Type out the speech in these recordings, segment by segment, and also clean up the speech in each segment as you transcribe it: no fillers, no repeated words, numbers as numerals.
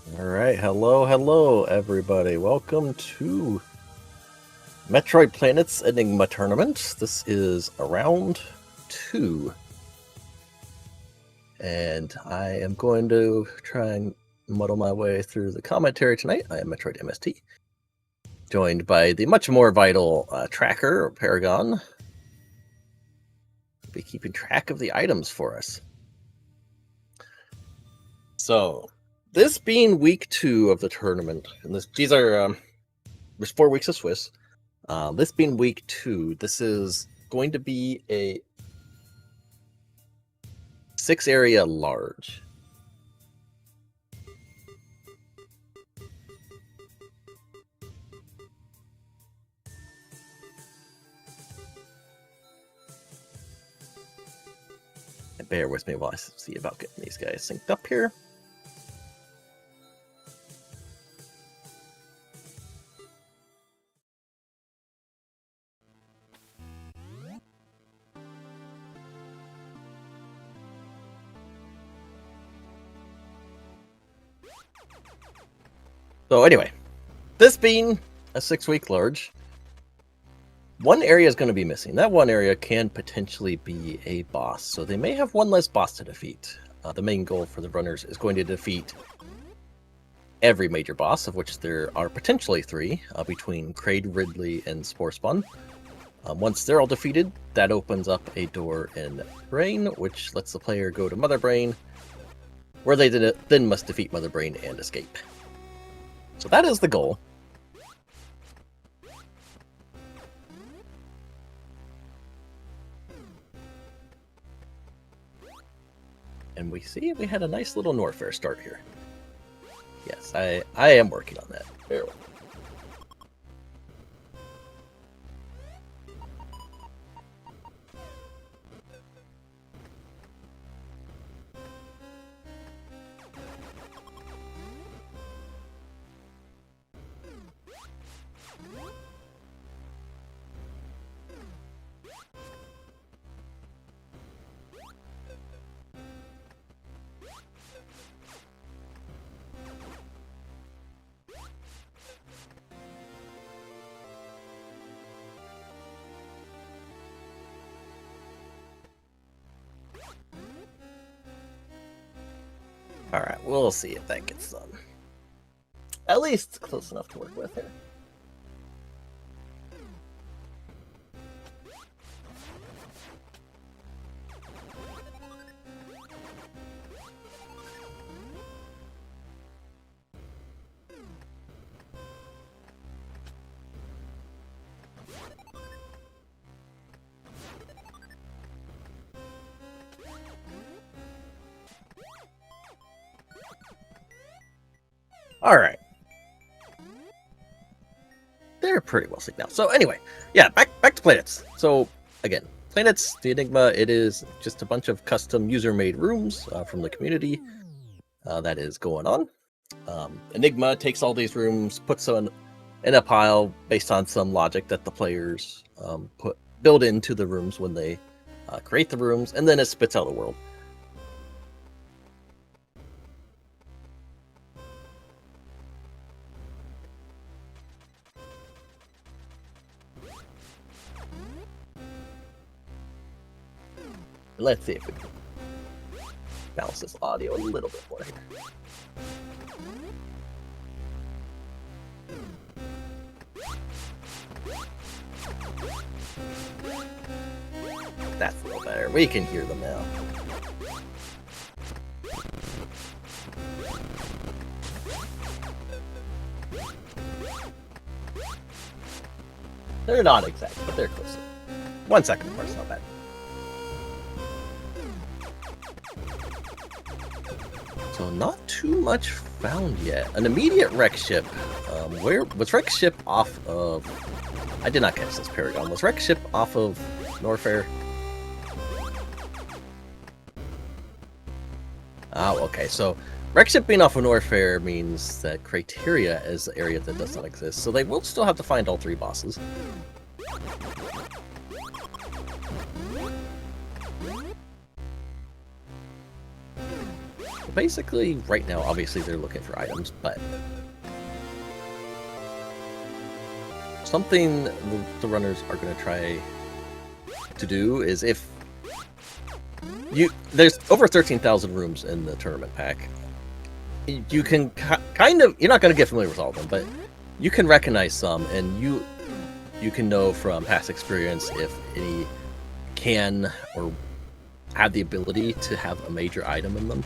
Alright, hello everybody. Welcome to Metroid Planet's Enigma Tournament. This is round 2. And I am going to try and muddle my way through the commentary tonight. I am Metroid MST, joined by the much more vital Tracker, or Paragon. He'll be keeping track of the items for us. So, this being week 2 of the tournament, and these are there's 4 weeks of Swiss. This being week 2, this is going to be a 6-area large. And bear with me while I see about getting these guys synced up here. So anyway, this being a 6-week large, one area is going to be missing. That one area can potentially be a boss, so they may have one less boss to defeat. The main goal for the runners is going to defeat every major boss, of which there are potentially 3, between Kraid, Ridley, and Spore Spawn. Once they're all defeated, that opens up a door in Brain, which lets the player go to Mother Brain, where they then must defeat Mother Brain and escape. So that is the goal. And we see we had a nice little Norfair start here. Yes, I am working on that. Very well. Alright, we'll see if that gets done. At least close enough to work with here. Alright. They're pretty well synced now. So anyway, yeah, back to planets. So again, planets, the Enigma, it is just a bunch of custom user-made rooms from the community that is going on. Enigma takes all these rooms, puts them in a pile based on some logic that the players build into the rooms when they create the rooms, and then it spits out a world. Let's see if we can balance this audio a little bit more here. That's a little better. We can hear them now. They're not exact, but they're close. 1 second apart, it's not bad. So not too much found yet. An immediate wreck ship. Where was wreck ship off of? I did not catch this, Paragon. Was wreck ship off of Norfair? Oh, okay. So wreck ship being off of Norfair means that Criteria is the area that does not exist. So they will still have to find all 3 bosses. Basically, right now, obviously they're looking for items, but something the runners are going to try to do is if there's over 13,000 rooms in the tournament pack. You can kind of, you're not going to get familiar with all of them, but you can recognize some, and you can know from past experience if any can or have the ability to have a major item in them.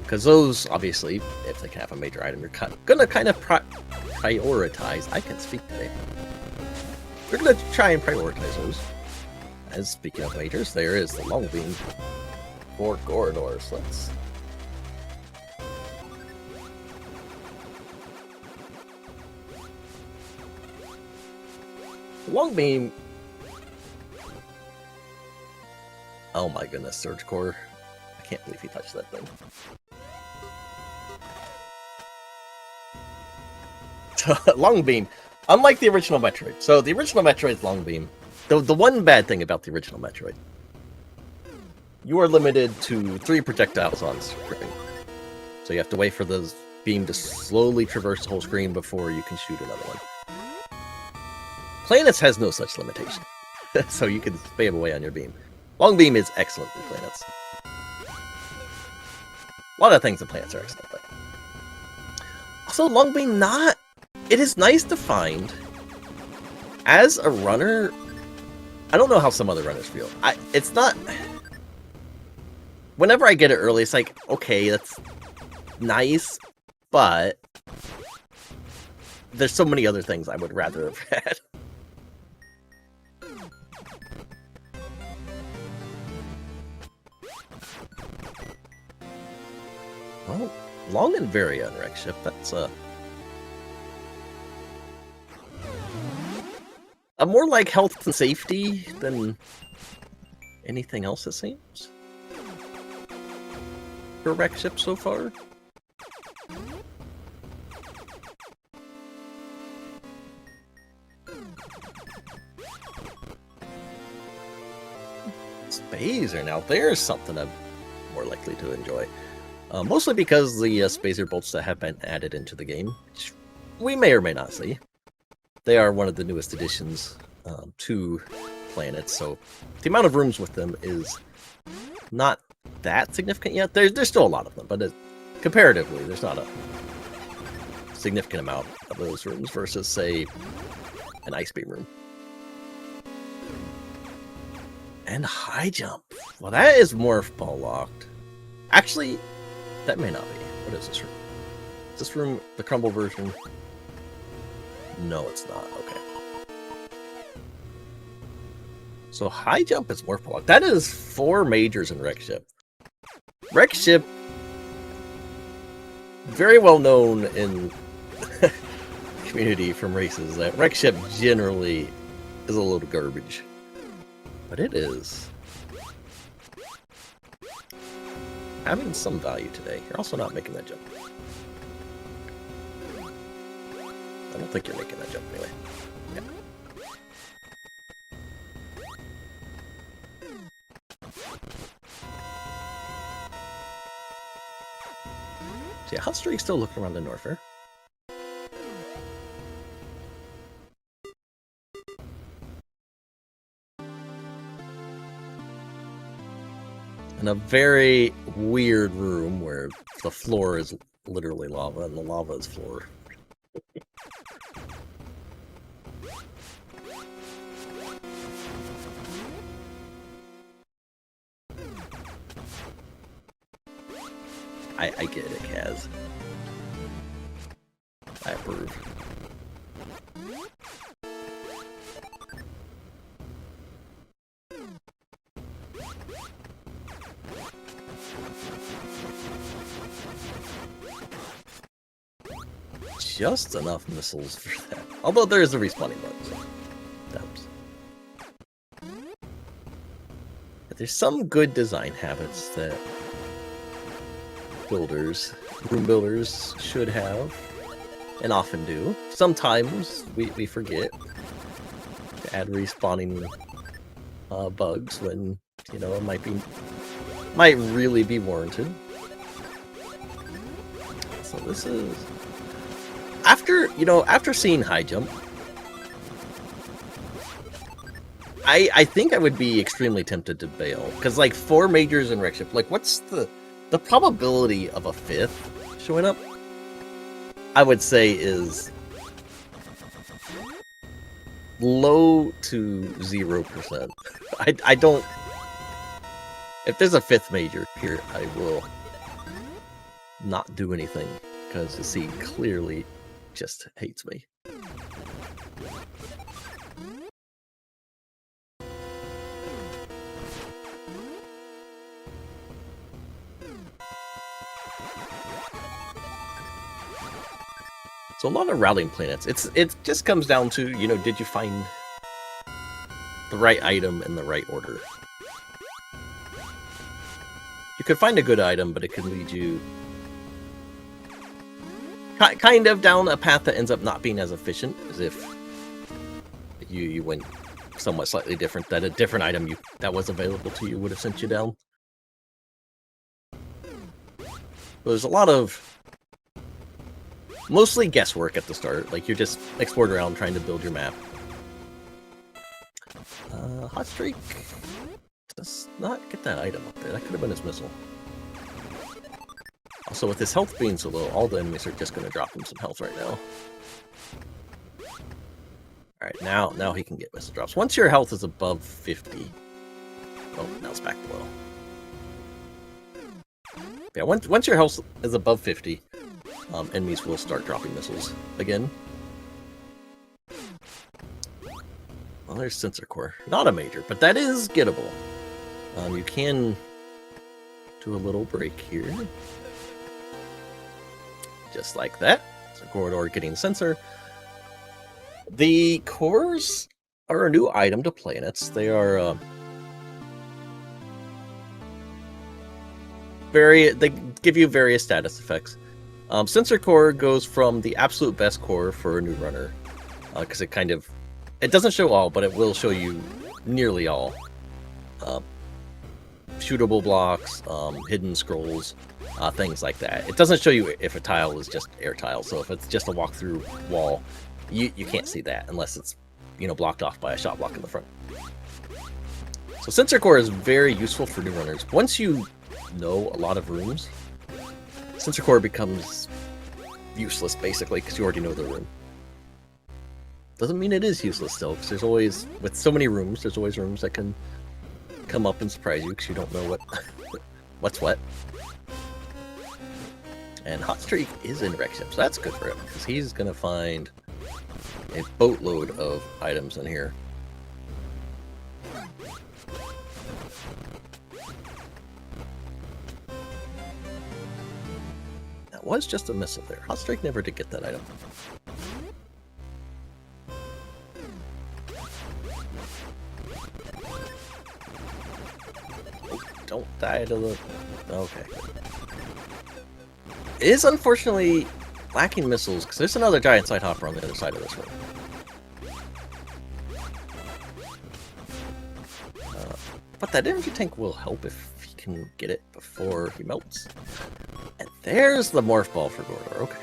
Because those, obviously, if they can have a major item, you're going to kind of prioritize. I can speak today. You're going to try and prioritize those. And speaking of majors, there is the long beam for Gordor. So let's... Long beam. Oh my goodness, Surge Core. I can't believe he touched that thing. Long beam. Unlike the original Metroid. So the original Metroid's long beam. The one bad thing about the original Metroid. You are limited to 3 projectiles on screen. So you have to wait for the beam to slowly traverse the whole screen before you can shoot another one. Planets has no such limitation. So you can spam away on your beam. Long beam is excellent in Planets. A lot of things in Planets are excellent, but... Also, long beam not... It is nice to find. As a runner... I don't know how some other runners feel. It's not... Whenever I get it early, it's like, okay, that's nice, but... There's so many other things I would rather have had. Well, long and very on wreck ship. That's a more like health and safety than anything else, it seems. For wreck ship so far. Spazer, now there's something I'm more likely to enjoy. Mostly because the Spazer bolts that have been added into the game, which we may or may not see. They are one of the newest additions to planets, so the amount of rooms with them is not that significant yet. There's still a lot of them, but comparatively, there's not a significant amount of those rooms versus, say, an ice beam room. And high jump. Well, that is morph ball locked. Actually, that may not be. What is this room? Is this room the crumble version? No, it's not. Okay. So high jump is morph ball locked. That is 4 majors in wreck ship. Wreck ship, very well known in the community from races, that wreck ship generally is a load of garbage. But it is having some value today. You're also not making that jump. I don't think you're making that jump anyway. Yeah. So yeah, hotstreak's still looking around the Norfair. In a very weird room where the floor is literally lava and the lava is floor. I get it, Kaz. I approve. Just enough missiles for that. Although there is a respawning button, so that helps. But there's some good design habits that room builders should have, and often do. Sometimes we forget to add respawning bugs when, you know, it might really be warranted. So this is after seeing high jump, I think I would be extremely tempted to bail because like 4 majors in wreck ship, like what's the probability of a 5th showing up? I would say is low to 0%. I don't. If there's a 5th major here, I will not do anything because the sea clearly just hates me. So a lot of routing planets. It just comes down to, did you find the right item in the right order? You could find a good item, but it could lead you kind of down a path that ends up not being as efficient as if you went somewhat slightly different, that a different item that was available to you would have sent you down. There's a lot of mostly guesswork at the start, like you're just exploring around trying to build your map. Hotstreak does not get that item up there. That could have been his missile. Also, with his health being so low, all the enemies are just going to drop him some health right now. Alright, now he can get missile drops. Once your health is above 50... Oh, now it's back below. Yeah, once your health is above 50, enemies will start dropping missiles again. Well, there's sensor core. Not a major, but that is gettable. You can do a little break here. Just like that. So Gordor getting sensor. The cores are a new item to planets. They are they give you various status effects. Sensor core goes from the absolute best core for a new runner, because it doesn't show all, but it will show you nearly all. Shootable blocks, hidden scrolls, things like that. It doesn't show you if a tile is just air tile, so if it's just a walk-through wall, you can't see that unless it's blocked off by a shot block in the front. So sensor core is very useful for new runners. Once you know a lot of rooms, sensor core becomes useless basically because you already know the room. Doesn't mean it is useless still, because there's always, with so many rooms, there's always rooms that can come up and surprise you because you don't know what's what. And Hotstreak is in wreck ship, so that's good for him because he's gonna find a boatload of items in here. That was just a missile there. Hotstreak never did get that item. Don't die to the... Okay. It is unfortunately lacking missiles, because there's another giant side hopper on the other side of this room. But that energy tank will help if he can get it before he melts. And there's the morph ball for Gordor. Okay.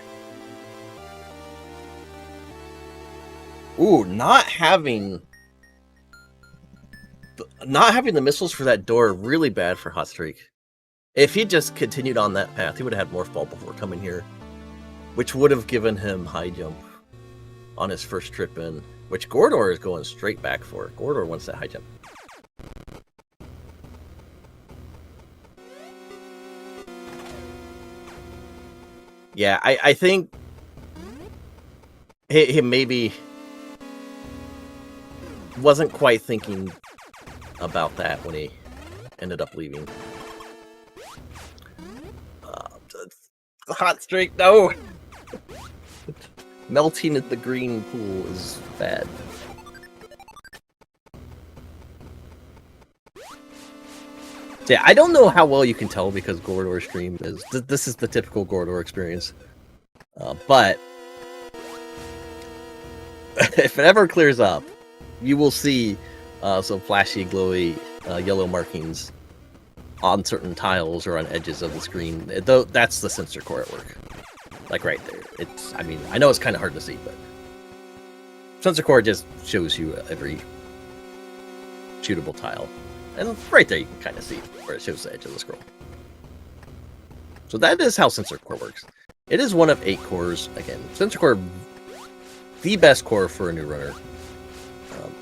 Ooh, not having the missiles for that door, really bad for Hotstreak. If he just continued on that path, he would have had morph ball before coming here, which would have given him high jump on his first trip in, which Gordor is going straight back for. Gordor wants that high jump. Yeah, I think he maybe wasn't quite thinking about that when he ended up leaving. Hotstreak, no! Melting at the green pool is bad. Yeah, I don't know how well you can tell because Gordor's stream is... This is the typical Gordor experience. But... if it ever clears up, you will see some flashy, glowy yellow markings on certain tiles or on edges of the screen. That's the sensor core at work. Like right there. It's, I mean, I know it's kind of hard to see, but sensor core just shows you every shootable tile. And right there you can kind of see where it shows the edge of the scroll. So that is how sensor core works. It is one of 8 cores. Again, sensor core, the best core for a new runner.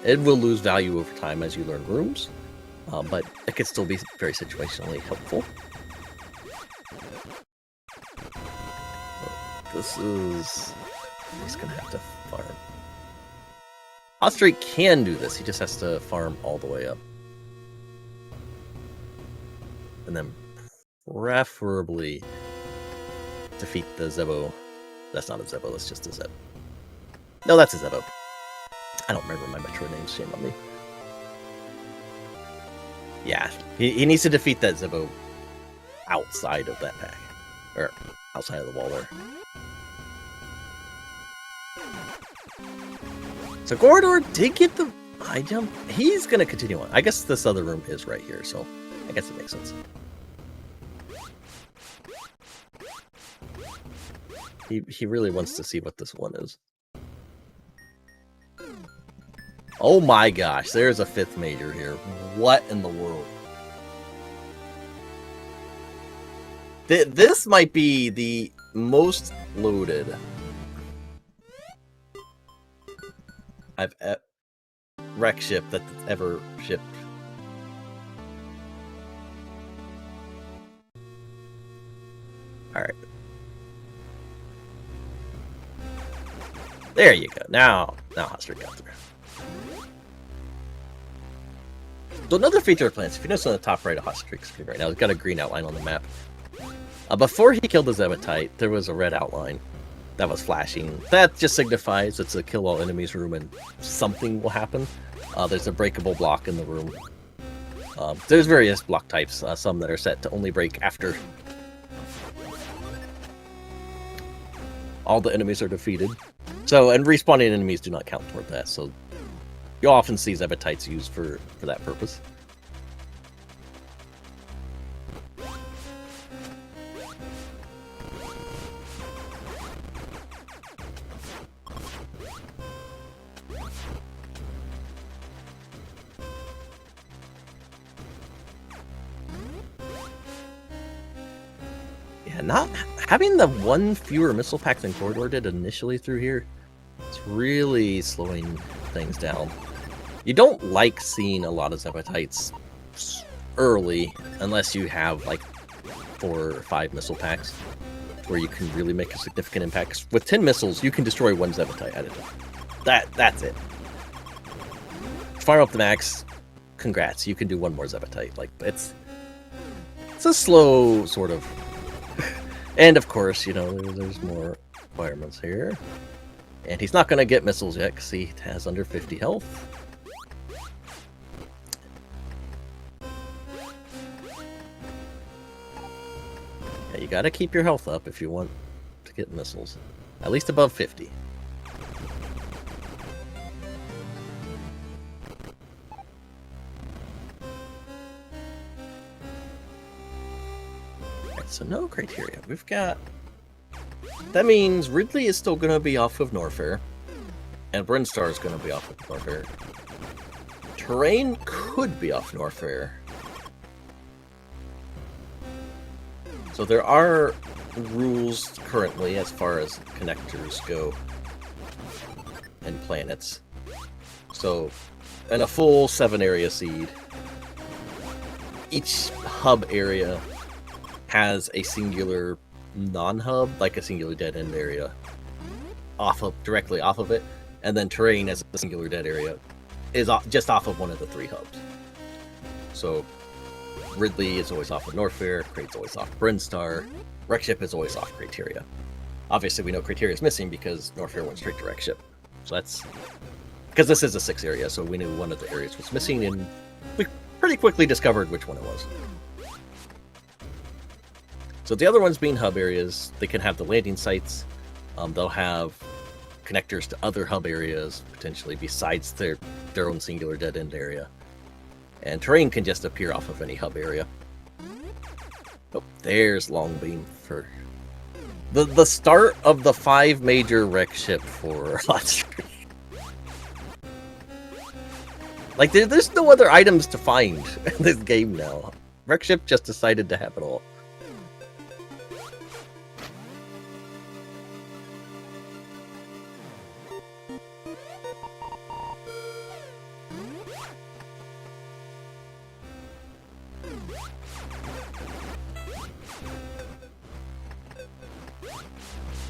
It will lose value over time as you learn rooms, but it can still be very situationally helpful. This is... he's going to have to farm. Hotstreak can do this. He just has to farm all the way up. And then preferably defeat the Zebo. That's not a Zebo, that's just a Zeb. No, that's a Zebo. I don't remember my Metroid names, shame on me. Yeah, he needs to defeat that Zebo outside of that pack. Or outside of the wall there. So Gordor did get the high jump. He's going to continue on. I guess this other room is right here, so I guess it makes sense. He really wants to see what this one is. Oh my gosh, there's a 5th major here. What in the world? This might be the most loaded wreck ship that's ever shipped. Alright. There you go. Now hotstreak got through. So another feature of plants, if you notice on the top right of hotstreak screen right now, it's got a green outline on the map. Before he killed the Zebatite, there was a red outline that was flashing. That just signifies it's a kill all enemies room and something will happen. There's a breakable block in the room. There's various block types, some that are set to only break after all the enemies are defeated. So, and respawning enemies do not count toward that, so you'll often see Zebatites used for that purpose. Yeah, not having the one fewer missile pack than Gordor did initially through here, it's really slowing things down. You don't like seeing a lot of Zebatites early unless you have like 4 or 5 missile packs where you can really make a significant impact. With 10 missiles, you can destroy 1 Zebatite at a time. That's it. Fire up the max, congrats, you can do 1 more Zebatite. Like, it's a slow sort of... And of course, you know, there's more requirements here. And he's not going to get missiles yet because he has under 50 health. Yeah, you got to keep your health up if you want to get missiles. At least above 50. So no criteria. We've got... That means Ridley is still going to be off of Norfair. And Brinstar is going to be off of Norfair. Terrain could be off Norfair. So there are rules currently as far as connectors go. And planets. So, in a full 7-area seed, each hub area has a singular non-hub, like a singular dead-end area, directly off of it, and then terrain as a singular dead area is just off of one of the 3 hubs. So Ridley is always off of Norfair, Crate's always off Brinstar, Wreckship is always off Criteria. Obviously we know Criteria is missing because Norfair went straight to Wreckship. So that's... because this is a 6 area, so we knew one of the areas was missing, and we pretty quickly discovered which one it was. So the other ones being hub areas, they can have the landing sites. They'll have connectors to other hub areas, potentially, besides their own singular dead-end area. And terrain can just appear off of any hub area. Oh, there's Longbeam for The start of the 5 major wreck ship for hotstreak. Like, there's no other items to find in this game now. Wreck ship just decided to have it all.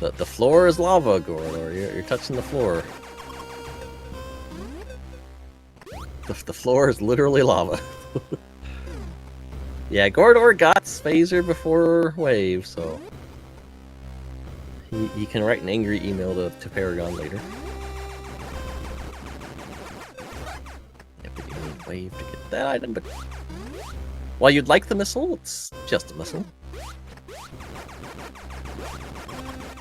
The floor is lava, Gordor. You're touching the floor. The floor is literally lava. Yeah, Gordor got Phaser before Wave, so he can write an angry email to Paragon later. Yep, but you need Wave to get that item, but while you'd like the missile, it's just a missile.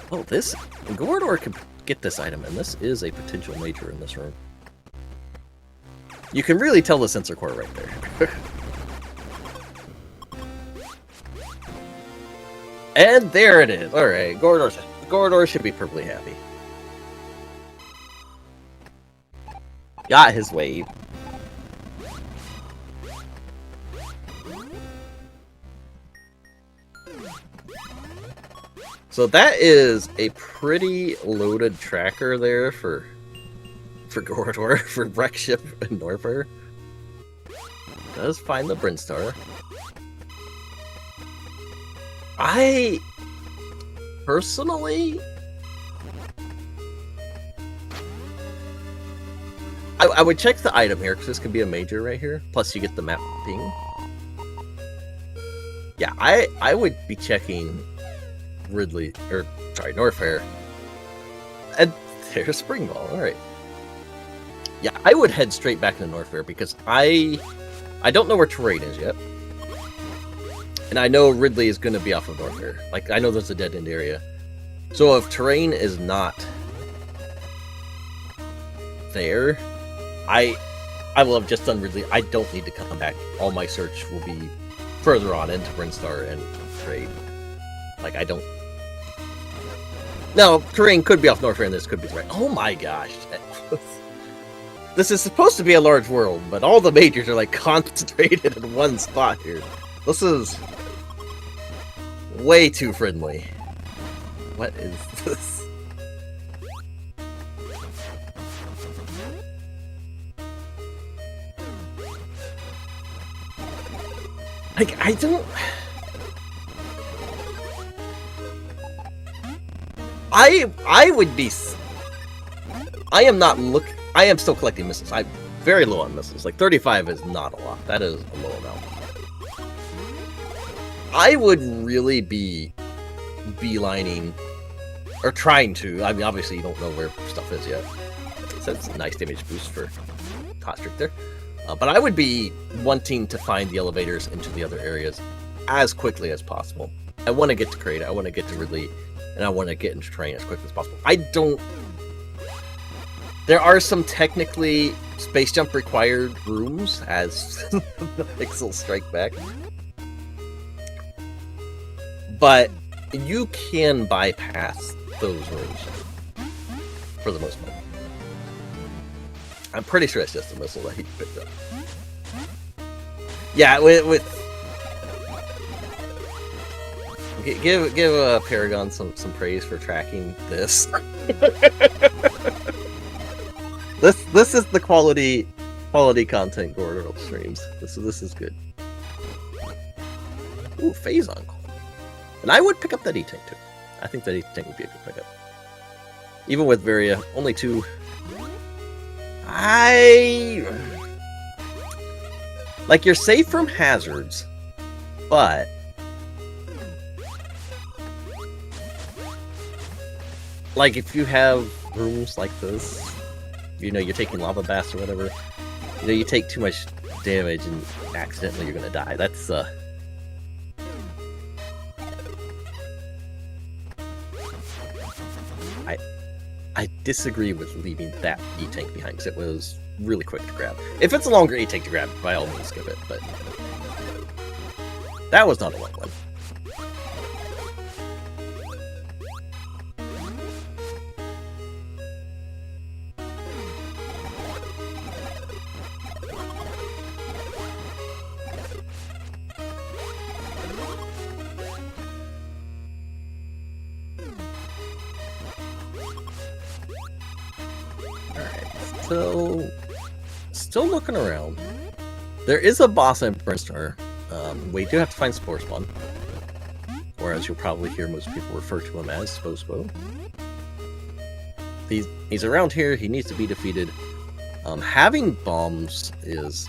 Oh, this... Gordor could get this item, and this is a potential major in this room. You can really tell the sensor core right there. And there it is. Alright, Gordor should be perfectly happy. Got his wave. So that is a pretty loaded tracker there for Gordor, for wreck ship and Norfair. Does find the Brinstar. I personally, I would check the item here because this could be a major right here. Plus, you get the map ping. Yeah, I would be checking Ridley, or sorry, Norfair. And there's Spring Ball. All right. Yeah, I would head straight back into Norfair because I don't know where terrain is yet. And I know Ridley is going to be off of Norfair. Like, I know there's a dead-end area. So if terrain is not there, I will have just done Ridley. I don't need to come back. All my search will be further on into Brinstar and trade. Like, I don't... Now, terrain could be off Norfair and this could be right. Oh my gosh. This is supposed to be a large world, but all the majors are like concentrated in one spot here. This is way too friendly. What is this? Like, I don't... I would be... I am not looking... I am still collecting missiles. I'm very low on missiles. Like, 35 is not a lot. That is a low amount. I would really be beelining, or trying to. I mean, obviously you don't know where stuff is yet. So it's a nice damage boost for hotstreak there. But I would be wanting to find the elevators into the other areas as quickly as possible. I want to get to Crate, I want to get to Ridley, and I want to get into terrain as quickly as possible. I don't... There are some technically space jump required rooms as the pixels strike back. But you can bypass those rooms for the most part. I'm pretty sure it's just a missile that he picked up. Yeah, give Paragon some praise for tracking this. This is the quality content Gordor streams. This is good. Ooh, Phazon. And I would pick up that E-Tank too. I think that E-Tank would be a good pickup. Even with Varia, only 2. Like, you're safe from hazards, but like, if you have rooms like this, you know, you're taking lava baths or whatever, you know, you take too much damage and accidentally you're gonna die. That's I disagree with leaving that E-Tank behind because it was really quick to grab. If it's a longer E-Tank to grab, by all means skip it, but that was not a long one. Still looking around. There is a boss in Brinstar. We do have to find Spore Spawn. Or as you'll probably hear most people refer to him as, Spo. He's around here, he needs to be defeated. Having bombs is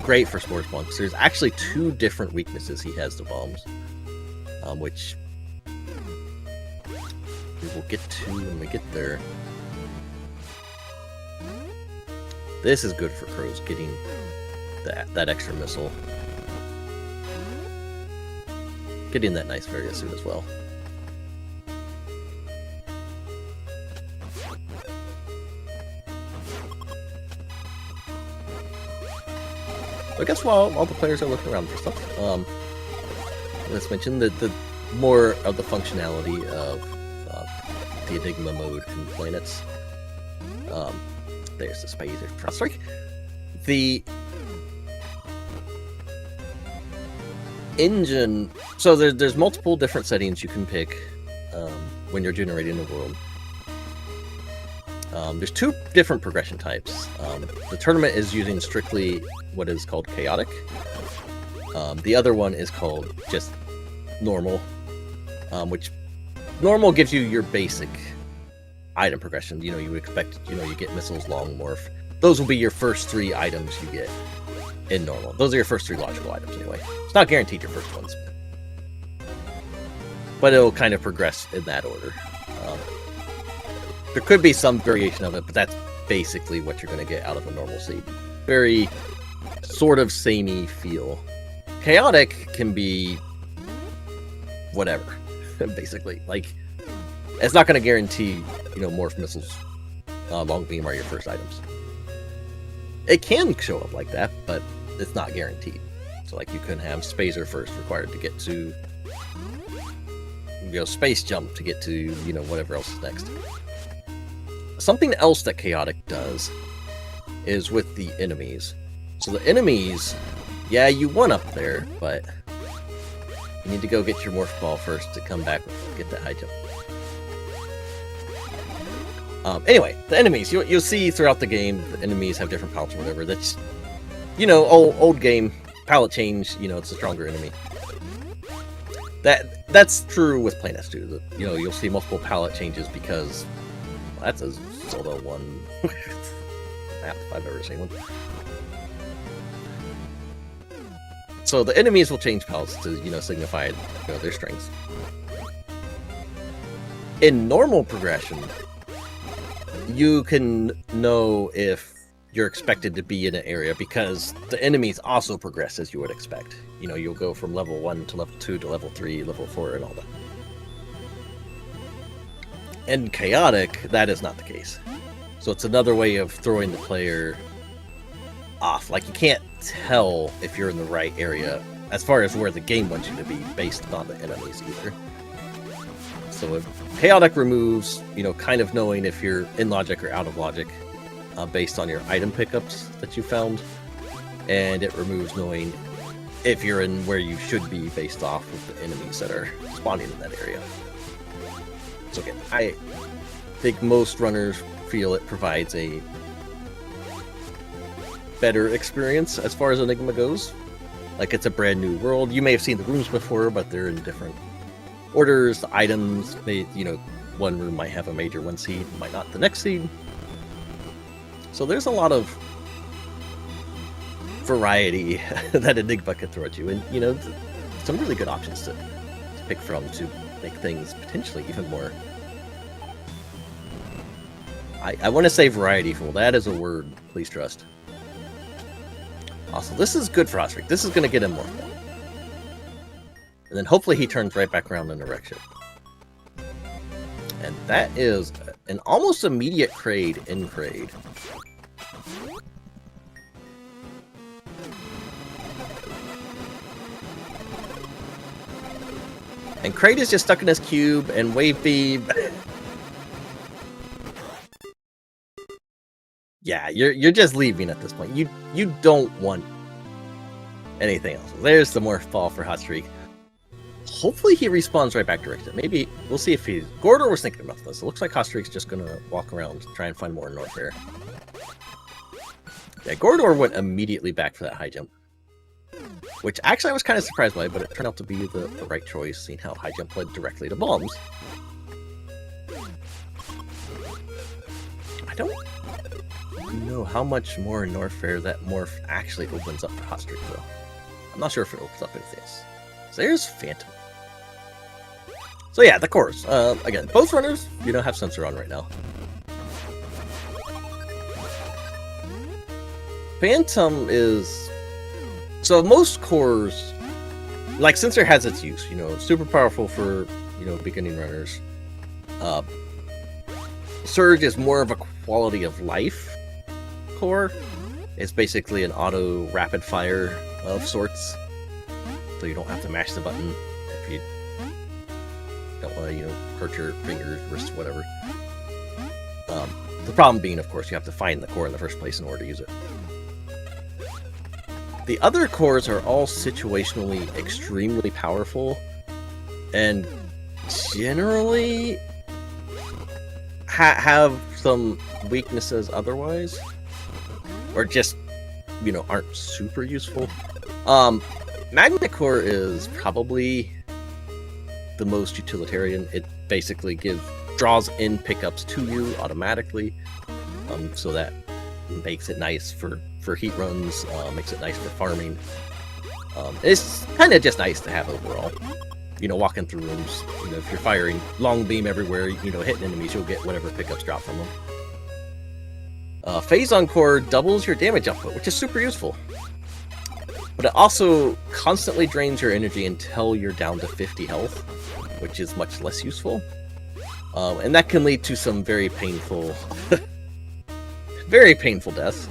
great for Spore Spawn, because there's actually 2 different weaknesses he has to bombs. Which we will get to when we get there. This is good for crows, getting that extra missile. Getting that nice Varia suit as well. I guess while all the players are looking around for stuff, let's mention that the more of the functionality of the Enigma mode in planets. There's the space of hotstreak. The engine. So there's multiple different settings you can pick when you're generating a world. There's 2 different progression types. The tournament is using strictly what is called chaotic. The other one is called just normal, which normal gives you your basic item progression. You know, you would expect, you get missiles, long morph. Those will be your first 3 items you get in normal. Those are your first 3 logical items anyway. It's not guaranteed your first ones, but it'll kind of progress in that order. There could be some variation of it, but that's basically what you're going to get out of a normal seed. Very sort of samey feel. Chaotic can be whatever, basically. Like, it's not going to guarantee, morph missiles. Long beam are your first items. It can show up like that, but it's not guaranteed. So, like, you can have Spacer first required to get to, space jump to get to, whatever else is next. Something else that Chaotic does is with the enemies. So the enemies, yeah, you won up there, but you need to go get your morph ball first to come back and get that high jump. Anyway, the enemies, you'll see throughout the game, the enemies have different palettes or whatever. That's, old game, palette change, it's a stronger enemy. That's true with Planet too. You'll see multiple palette changes because that's a Zelda 1 map if I've ever seen one. So the enemies will change palettes to, signify their strengths. In normal progression, you can know if you're expected to be in an area because the enemies also progress as you would expect. You'll go from level 1 to level 2 to level 3, level 4, and all that. In Chaotic, that is not the case. So it's another way of throwing the player off. Like, you can't tell if you're in the right area as far as where the game wants you to be based on the enemies either. So if Chaotic removes, kind of knowing if you're in logic or out of logic based on your item pickups that you found. And it removes knowing if you're in where you should be based off of the enemies that are spawning in that area. So again, I think most runners feel it provides a better experience as far as Enigma goes. Like, it's a brand new world. You may have seen the rooms before, but they're in different orders. The items, one room might have a major 1 seed, might not the next seed. So there's a lot of variety that Enigma can throw at you, and some really good options to pick from to make things potentially even more. I want to say variety-ful. That is a word, please trust. Also, this is good for hotstreak. This is going to get him more fun. And then hopefully he turns right back around in the wreck ship. And that is an almost immediate Kraid in Kraid. And Kraid is just stuck in his cube, and Wave Beam... yeah, you're just leaving at this point. You don't want anything else. There's the morph ball for hotstreak. Hopefully he respawns right back to Richter. Maybe, we'll see if he's... Gordor was thinking about this. It looks like hotstreak's just gonna walk around, try and find more North Air. Yeah, Gordor went immediately back for that high jump. Which actually I was kind of surprised by, but it turned out to be the right choice, seeing how high jump led directly to bombs. I don't know how much more Norfair that morph actually opens up for hotstreak, though. I'm not sure if it opens up anything else. So there's Phantom. So yeah, the cores. Again, both runners, have sensor on right now. Phantom is... So most cores, like sensor has its use, super powerful for, beginning runners. Surge is more of a quality of life core. It's basically an auto rapid fire of sorts. So you don't have to mash the button if you don't want to, hurt your fingers, wrists, whatever. The problem being, of course, you have to find the core in the first place in order to use it. The other cores are all situationally extremely powerful and generally have some weaknesses otherwise, or just, aren't super useful. Magnet Core is probably the most utilitarian. It basically draws in pickups to you automatically, so that makes it nice for heat runs, makes it nice for farming. It's kind of just nice to have overall. Walking through rooms, if you're firing long beam everywhere, hitting enemies, you'll get whatever pickups drop from them. Phazon Core doubles your damage output, which is super useful. But it also constantly drains your energy until you're down to 50 health, which is much less useful. And that can lead to some very painful, very painful deaths.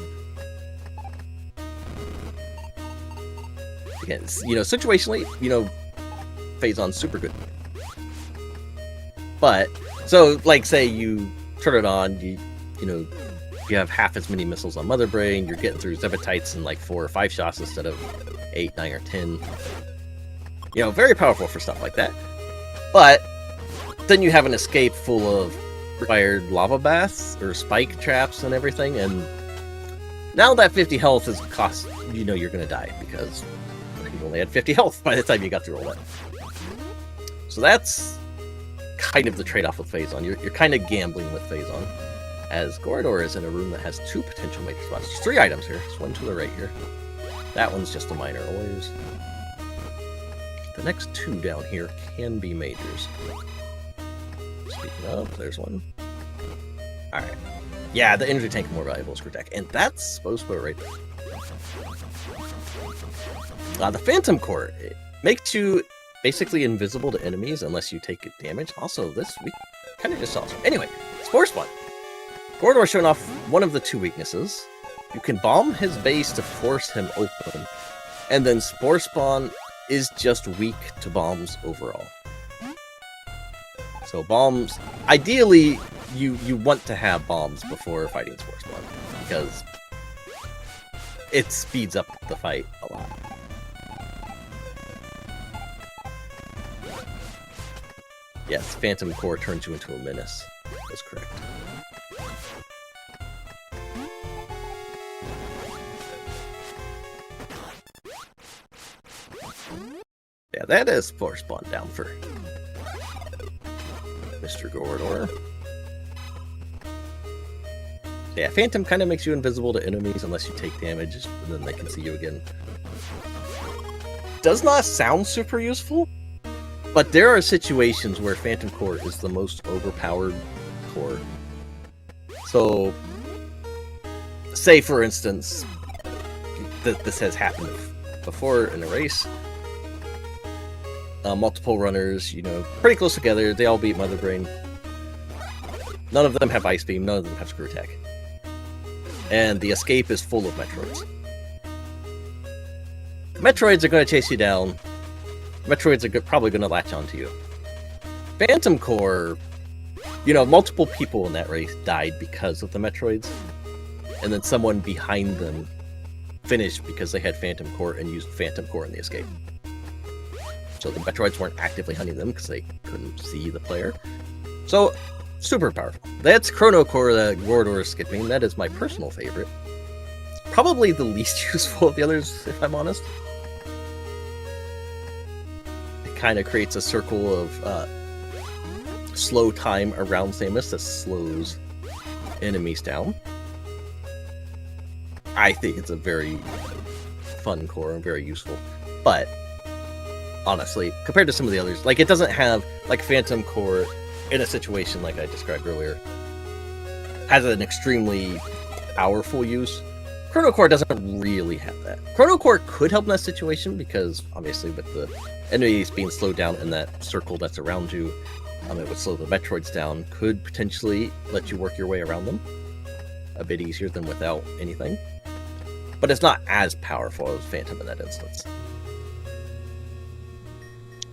Again, situationally, Phazon's super good. But, so, like, say you turn it on, you have half as many missiles on Mother Brain, you're getting through Zebatites in like 4 or 5 shots instead of 8, 9, or 10. Very powerful for stuff like that. But then you have an escape full of required lava baths or spike traps and everything, and now that 50 health is cost, you're gonna die because you only had 50 health by the time you got through all that. So that's kind of the trade-off with Phazon. You're kind of gambling with Phazon, as Gordor is in a room that has 2 potential major spots. There's 3 items here. There's one to the right here. That one's just a minor always. The next 2 down here can be majors. Speaking of, there's one. Alright. Yeah, the energy tank is more valuable as Screw Attack, and that's supposed to put it right there. The Phantom Core, it makes you basically invisible to enemies unless you take damage. Also, this we kind of just saw. Anyway, Spore Spawn. Gordor showing off one of the 2 weaknesses. You can bomb his base to force him open, and then Spore Spawn is just weak to bombs overall. So bombs, ideally, you want to have bombs before fighting Spore Spawn, because it speeds up the fight a lot. Yes, Phantom Core turns you into a menace. That's correct. Yeah, that is Spore Spawn down for Mr. Gordor. Yeah, Phantom kind of makes you invisible to enemies unless you take damage, and then they can see you again. Does not sound super useful, but there are situations where Phantom Core is the most overpowered core. So, say for instance, this has happened before in a race. Multiple runners, pretty close together. They all beat Mother Brain. None of them have Ice Beam. None of them have Screw Attack. And the escape is full of Metroids. Metroids are going to chase you down. Metroids are probably going to latch onto you. Phantom Core, multiple people in that race died because of the Metroids. And then someone behind them finished because they had Phantom Core and used Phantom Core in the escape. So the Metroids weren't actively hunting them because they couldn't see the player. So, super powerful. That's Chrono Core that Gordor is skipping. That is my personal favorite. probably the least useful of the others, if I'm honest. It kind of creates a circle of slow time around Samus that slows enemies down. I think it's a very fun core and very useful, but honestly, compared to some of the others, like, it doesn't have, like, Phantom Core in a situation like I described earlier has an extremely powerful use. Chrono Core doesn't really have that. Chrono Core could help in that situation because obviously with the enemies being slowed down in that circle that's around you, it would slow the Metroids down, could potentially let you work your way around them a bit easier than without anything. But it's not as powerful as Phantom in that instance.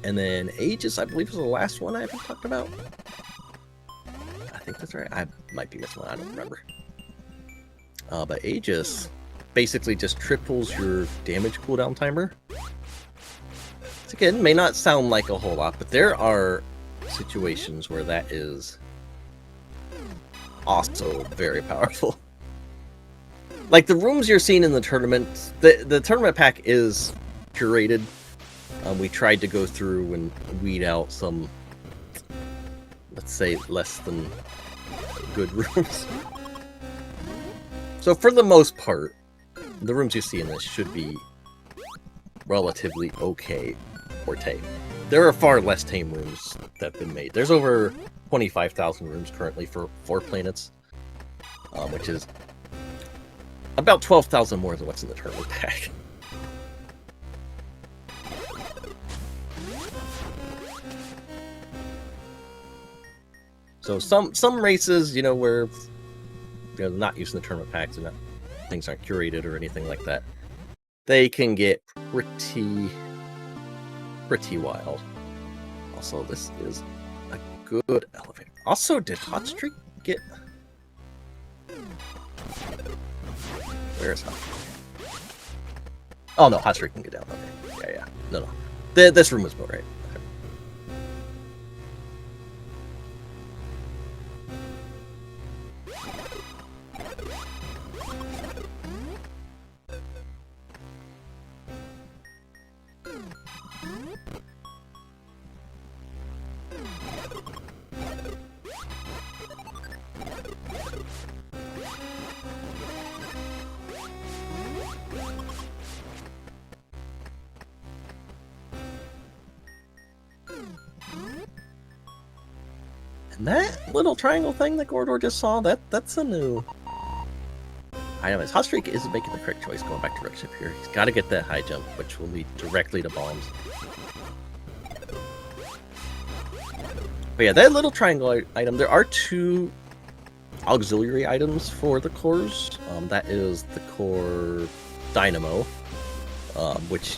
And then Aegis, I believe, is the last one I haven't talked about. I think that's right. I might be missing one. I don't remember. But Aegis basically just triples your damage cooldown timer. Which, again, may not sound like a whole lot, but there are situations where that is also very powerful. Like the rooms you're seeing in the tournament, the tournament pack is curated. We tried to go through and weed out some, let's say, less than good rooms. So for the most part, the rooms you see in this should be relatively okay or tame. There are far less tame rooms that have been made. There's over 25,000 rooms currently for 4 planets, which is about 12,000 more than what's in the tournament pack. So some races, you know, where they're not using the tournament packs and things aren't curated or anything like that, they can get pretty wild. Also, this is a good elevator. Also, did hotstreak get... Where is hotstreak? Oh no, hotstreak can get down. Okay. Yeah. No. This room was built right. And that little triangle thing that Gordor just saw, that's a new item. His hotstreak isn't making the correct choice going back to Wreck Ship here. He's got to get that high jump, which will lead directly to bombs. But yeah, that little triangle item, there are 2 auxiliary items for the cores. That is the core Dynamo, which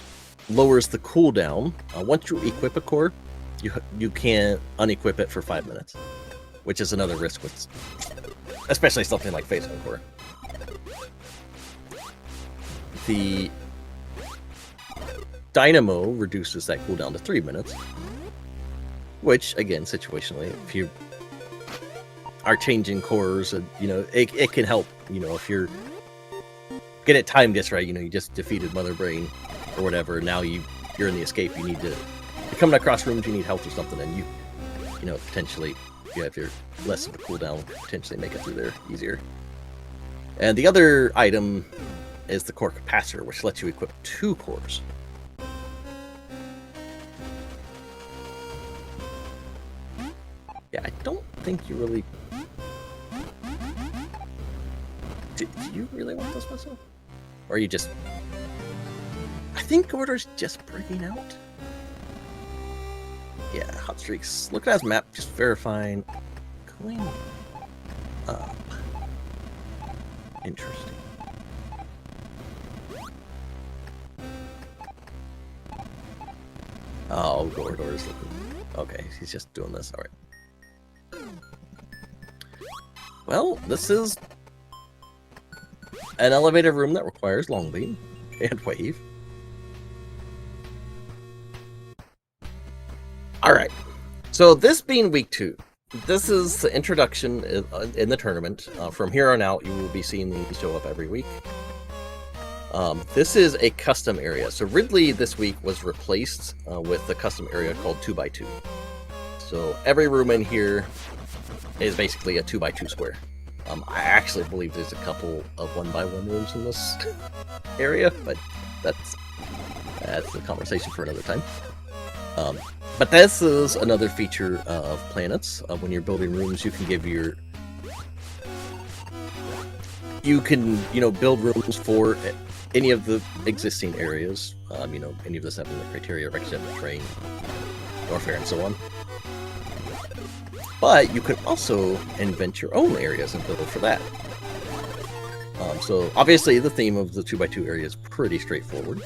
lowers the cooldown. Once you equip a core, you can't unequip it for 5 minutes, which is another risk with, especially something like Phase 1 core. The Dynamo reduces that cooldown to 3 minutes, which, again, situationally, if you are changing cores, you know, it can help. You know, if you're get it timed just right, you know, you just defeated Mother Brain or whatever. Now you're in the escape. You need to. You're coming across rooms, you need health or something, and you know, potentially, yeah, if you're less of a cooldown, potentially make it through there easier. And the other item is the core capacitor, which lets you equip 2 cores. Yeah, I don't think you really... Do you really want this missile? Or are you just... I think Gordor's just breaking out. Yeah, hotstreaks. Look at his map, just verifying. Going up. Interesting. Oh, Gordor's looking... Okay, he's just doing this. Alright. Well, this is an elevator room that requires long beam and wave. Alright, so this being week 2, this is the introduction in the tournament. From here on out, you will be seeing these show up every week. This is a custom area. So Ridley this week was replaced with a custom area called 2x2. So every room in here is basically a 2x2 square. I actually believe there's a couple of 1x1 rooms in this area, but that's a conversation for another time. But this is another feature of planets. When you're building rooms, you can give your... You can, build rooms for any of the existing areas. Any of the 7 criteria, Rex, Terrain, Warfare, and so on. But you can also invent your own areas and build for that. So obviously the theme of the 2x2 area is pretty straightforward.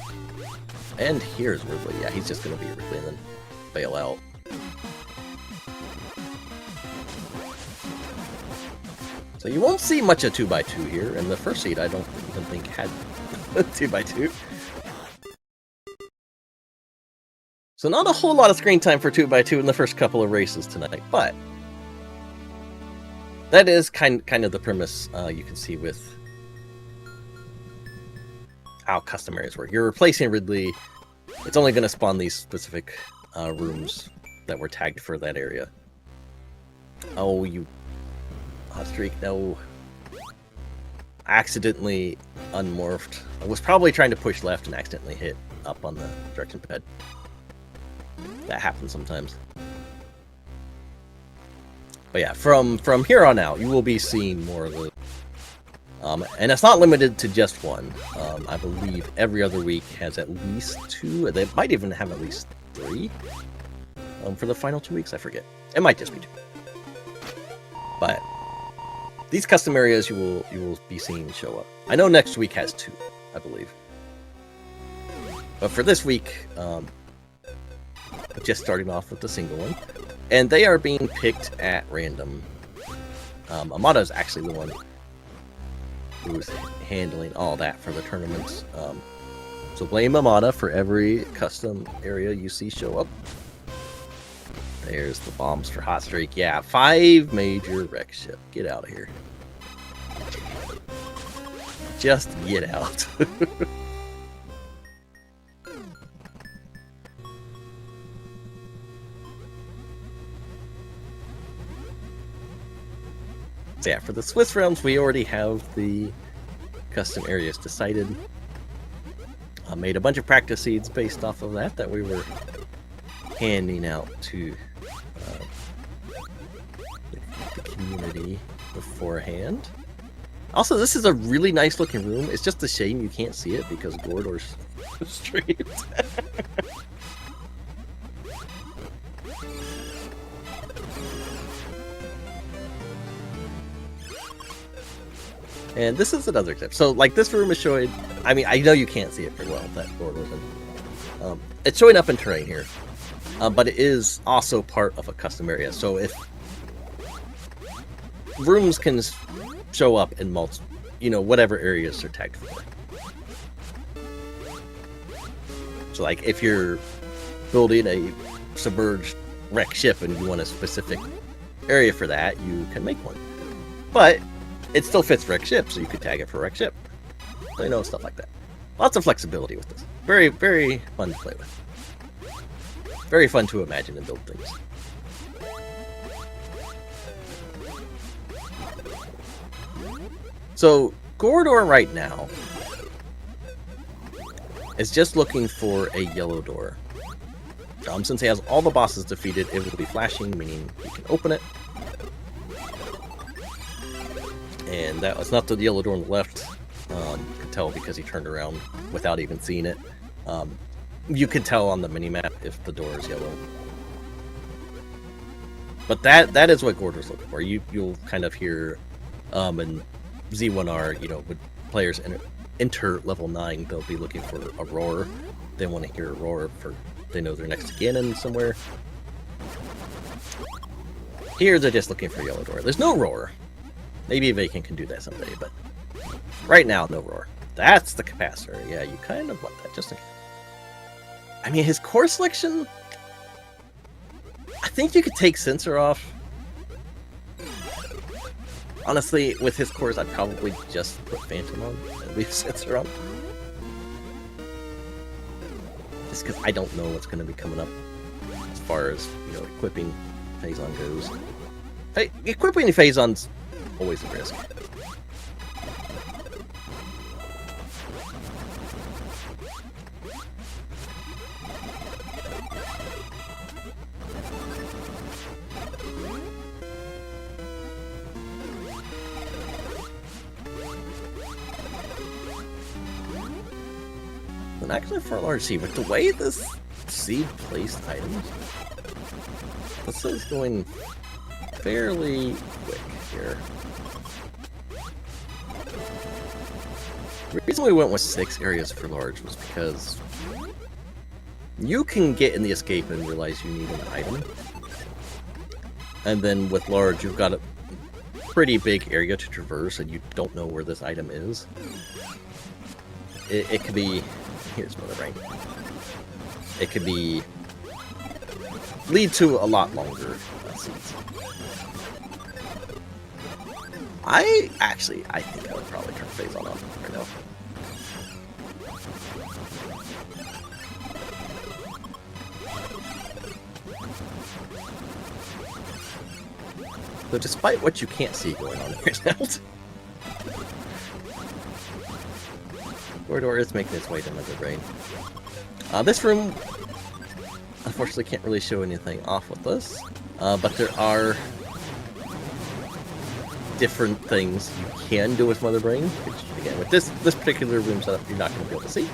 And here's Ridley. Yeah, he's just going to be Ridley and then bail out. So you won't see much of 2x2 here, and the first seed I don't even think had 2x2. So not a whole lot of screen time for 2x2 in the first couple of races tonight, but that is kind of the premise you can see with how custom areas work. You're replacing Ridley. It's only going to spawn these specific rooms that were tagged for that area. Oh, you hotstreak, no. I accidentally unmorphed. I was probably trying to push left and accidentally hit up on the direction pad. That happens sometimes. But yeah, from here on out, you will be seeing more of the... and it's not limited to just one. I believe every other week has at least 2. They might even have at least 3. For the final 2 weeks, I forget. It might just be 2. But these custom areas you will be seeing show up. I know next week has 2, I believe. But for this week, just starting off with the single one. And they are being picked at random. Amada is actually the one who's handling all that for the tournaments. So blame Amada for every custom area you see show up. There's the bombs for hotstreak. Yeah, 5 major wreck ship. Get out of here. Just get out. So yeah, for the Swiss realms, we already have the custom areas decided. I made a bunch of practice seeds based off of that we were handing out to the community beforehand. Also, this is a really nice looking room. It's just a shame you can't see it because Gordor's streamed. And this is another tip. So, like, this room is showing... I mean, I know you can't see it very well, that door open. It's showing up in terrain here. But it is also part of a custom area. So, if... Rooms can show up in whatever areas they're tagged for. So, like, if you're building a submerged wreck ship and you want a specific area for that, you can make one. But... it still fits wreck ship, so you could tag it for wreck ship. So, stuff like that. Lots of flexibility with this. Very, very fun to play with. Very fun to imagine and build things. So, Gordor right now is just looking for a yellow door. Since he has all the bosses defeated, it will be flashing, meaning he can open it. And that was not the yellow door on the left. You could tell because he turned around without even seeing it. You can tell on the minimap if the door is yellow. But that is what Gordor's looking for. You'll kind of hear in Z1R, when players enter level 9, they'll be looking for a roar. They want to hear a roar they know they're next to Ganon somewhere. Here they're just looking for a yellow door. There's no roar. Maybe Vacant can do that someday, but right now, no roar. That's the capacitor. Yeah, you kind of want that, just in case. I mean, his core selection... I think you could take Sensor off. Honestly, with his cores, I'd probably just put Phantom on and leave Sensor on. just because I don't know what's going to be coming up as far as, equipping Phazon goes. Hey, equipping the Phazon's always a risk. And actually, for a large seed, but the way this seed placed items, this is going fairly quick here. The reason we went with 6 areas for large was because you can get in the escape and realize you need an item. And then with large, you've got a pretty big area to traverse and you don't know where this item is. It could be... Here's Mother Brain. It could be... lead to a lot longer seeds. I think I would probably turn Phazon on right now. So despite what you can't see going on right now, Gordor is making its way to Mother Brain. This room, unfortunately, can't really show anything off with this, but there are different things you can do with Mother Brain, which, again, with this particular room setup, you're not going to be able to see.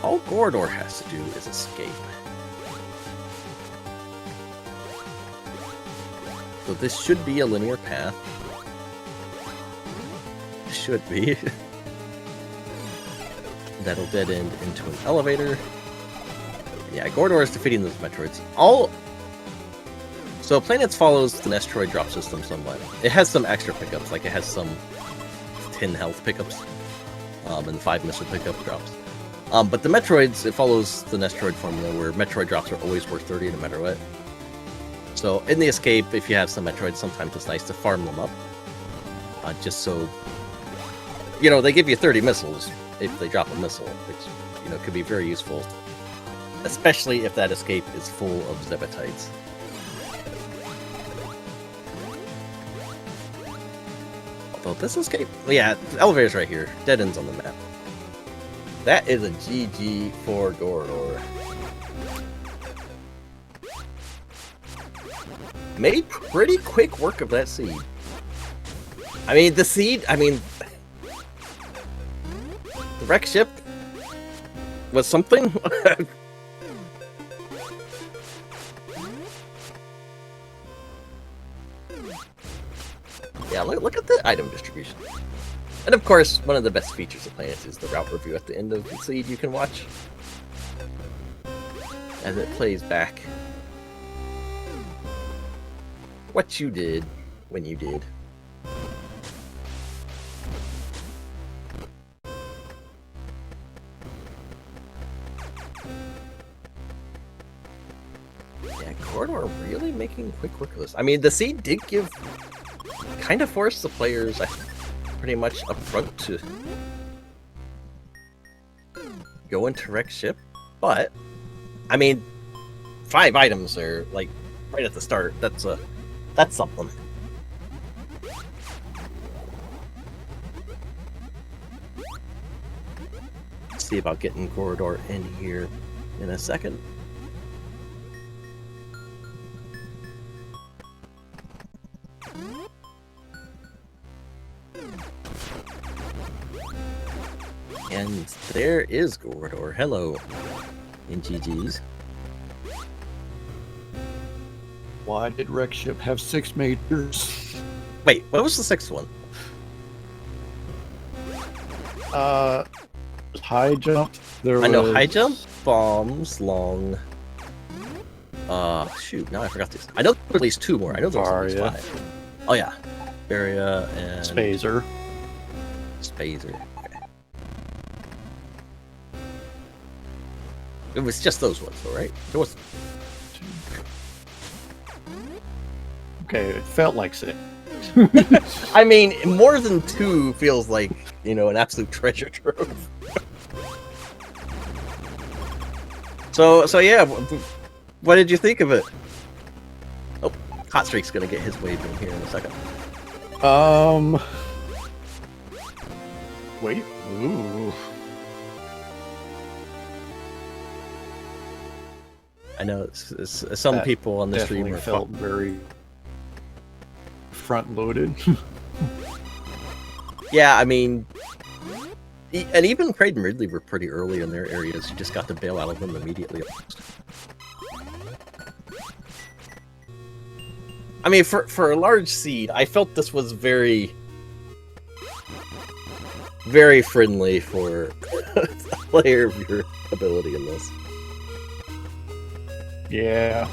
All Gordor has to do is escape. So this should be a linear path. Should be. That'll dead end into an elevator. Yeah, Gordor is defeating those Metroids. So Planets follows the Nestroid drop system somewhat. It has some extra pickups, like it has some 10 health pickups, and 5 missile pickup drops. But the Metroids, it follows the Nestroid formula where Metroid drops are always worth 30 no matter what. So in the escape, if you have some Metroids, sometimes it's nice to farm them up. Just so, they give you 30 missiles if they drop a missile, which, could be very useful. Especially if that escape is full of Zebatites. Although this escape, yeah, the elevator's right here. Dead ends on the map. That is a GG for Gordor. Made pretty quick work of that seed. The wreck ship was something. Yeah, look at the item distribution. And of course, one of the best features of Planets is the route review at the end of the seed you can watch. As it plays back what you did when you did. Yeah, Gordor really making quick work of this. The seed did kind of force the players pretty much up front to go into wreck ship, but 5 items are like right at the start. That's something. See about getting Gordor in here in a second. And there is Gordor. Hello, in GG's. Why did Wreck Ship have 6 majors? Wait, what was the 6th one? High jump. I know high jump, bombs, long. Shoot, now I forgot this. I know there were at least 2 more. I know there was at least 5. Oh yeah, Baria and Spazer. Okay. It was just those ones, though, right? There was. Okay, it felt like 6. I mean, more than 2 feels like, you know, an absolute treasure trove. So yeah, what did you think of it? Oh, Hotstreak's gonna get his wave in here in a second. Wait. Ooh. I know some That people on the stream Definitely are felt very front-loaded. Yeah, I mean, and even Kraid and Ridley were pretty early in their areas. You just got to bail out of them immediately. I mean, for a large seed, I felt this was very, very friendly for a player of your ability in this. Yeah.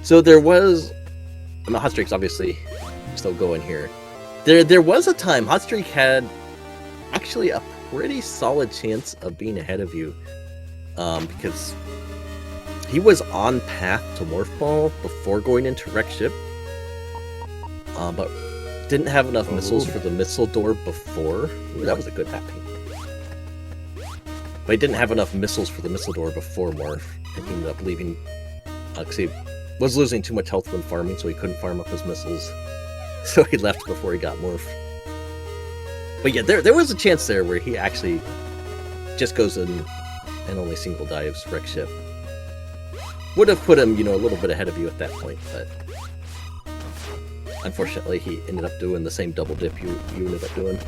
So there was, I mean, Hotstreak's obviously still going here. There was a time Hotstreak had actually a pretty solid chance of being ahead of you, because he was on path to Morph Ball before going into Wreck Ship, but didn't have enough missiles for the missile door before. Ooh, that was a good map paint. But he didn't have enough missiles for the missile door before Morph, and he ended up leaving, because he was losing too much health when farming, so he couldn't farm up his missiles. So he left before he got Morph. But yeah, there was a chance there where he actually just goes in and only single dives Wreck Ship. Would have put him, you know, a little bit ahead of you at that point, but unfortunately he ended up doing the same double dip you ended up doing.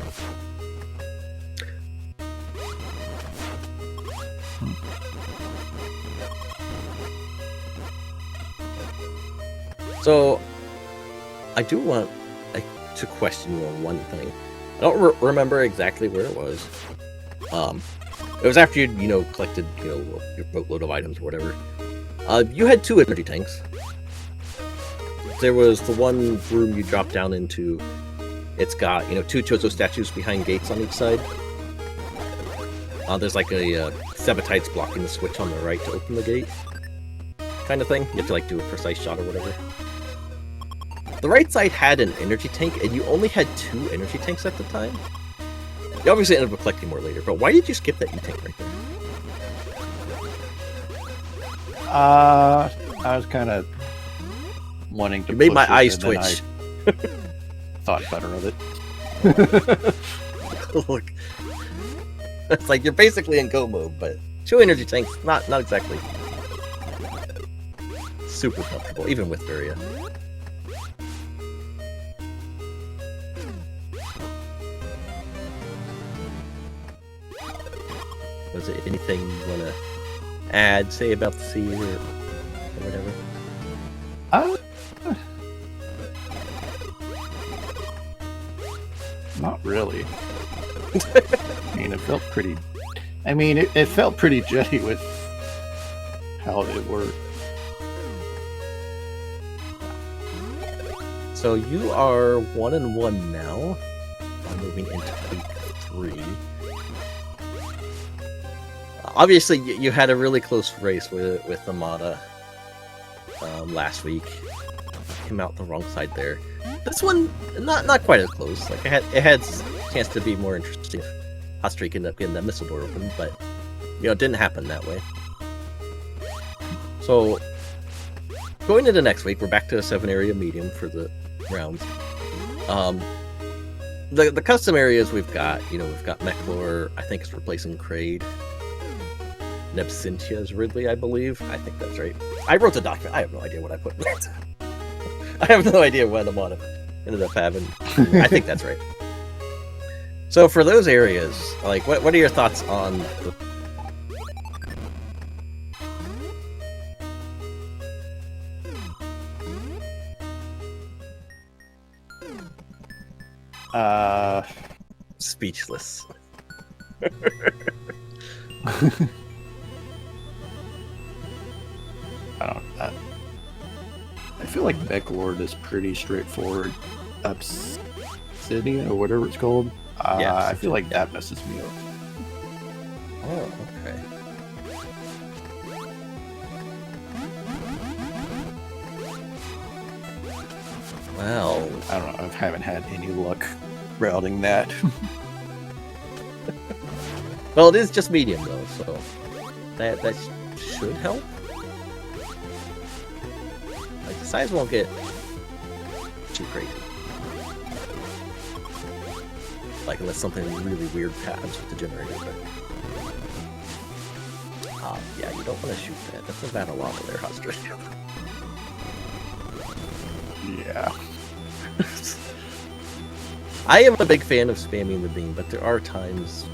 So I do want to question you on one thing. I don't remember exactly where it was. It was after you know, collected, you know, your boatload of items or whatever. You had 2 energy tanks. There was the one room you dropped down into. It's got, you know, 2 Chozo statues behind gates on each side. There's like a Sabatites blocking the switch on the right to open the gate, kind of thing. You have to like do a precise shot or whatever. The right side had an energy tank, and you only had 2 energy tanks at the time. You obviously ended up collecting more later, but why did you skip that E-tank right there? I was kind of wanting to. You made push my it, eyes and then twitch. I thought better of it. Look, it's like you're basically in go mode, but 2 energy tanks, not exactly super comfortable, even with Varia. Was there anything you want to add, say about the sea or whatever? Not really. I mean, it felt pretty. I mean, it felt pretty jetty with how it worked. So you are 1-1 now. I'm moving into week 3. Obviously, you had a really close race with Amada last week. Came out the wrong side there. This one, not quite as close. Like it had a chance to be more interesting. Hotstreak ended up getting that missile door open, but you know, it didn't happen that way. So going into next week, we're back to a 7 area medium for the rounds. The custom areas we've got, you know, we've got Mechlor, I think it's replacing Kraid. Nebcyntia is Ridley, I believe. I think that's right. I wrote the document. I have no idea what I put in it. I have no idea what Amada ended up having. I think that's right. So for those areas, like, what are your thoughts on the... Speechless. I feel like Becklord is pretty straightforward. Obsidian or whatever it's called. Yeah, I feel like that messes me up. Oh, okay. Well, I don't know. I haven't had any luck routing that. well, it is just medium though, so that should help. Like the size won't get too crazy. Like unless something really weird happens with the generator. But yeah, you don't want to shoot that. That's a vat of lava there, hotstreak. Yeah. I am a big fan of spamming the beam, but there are times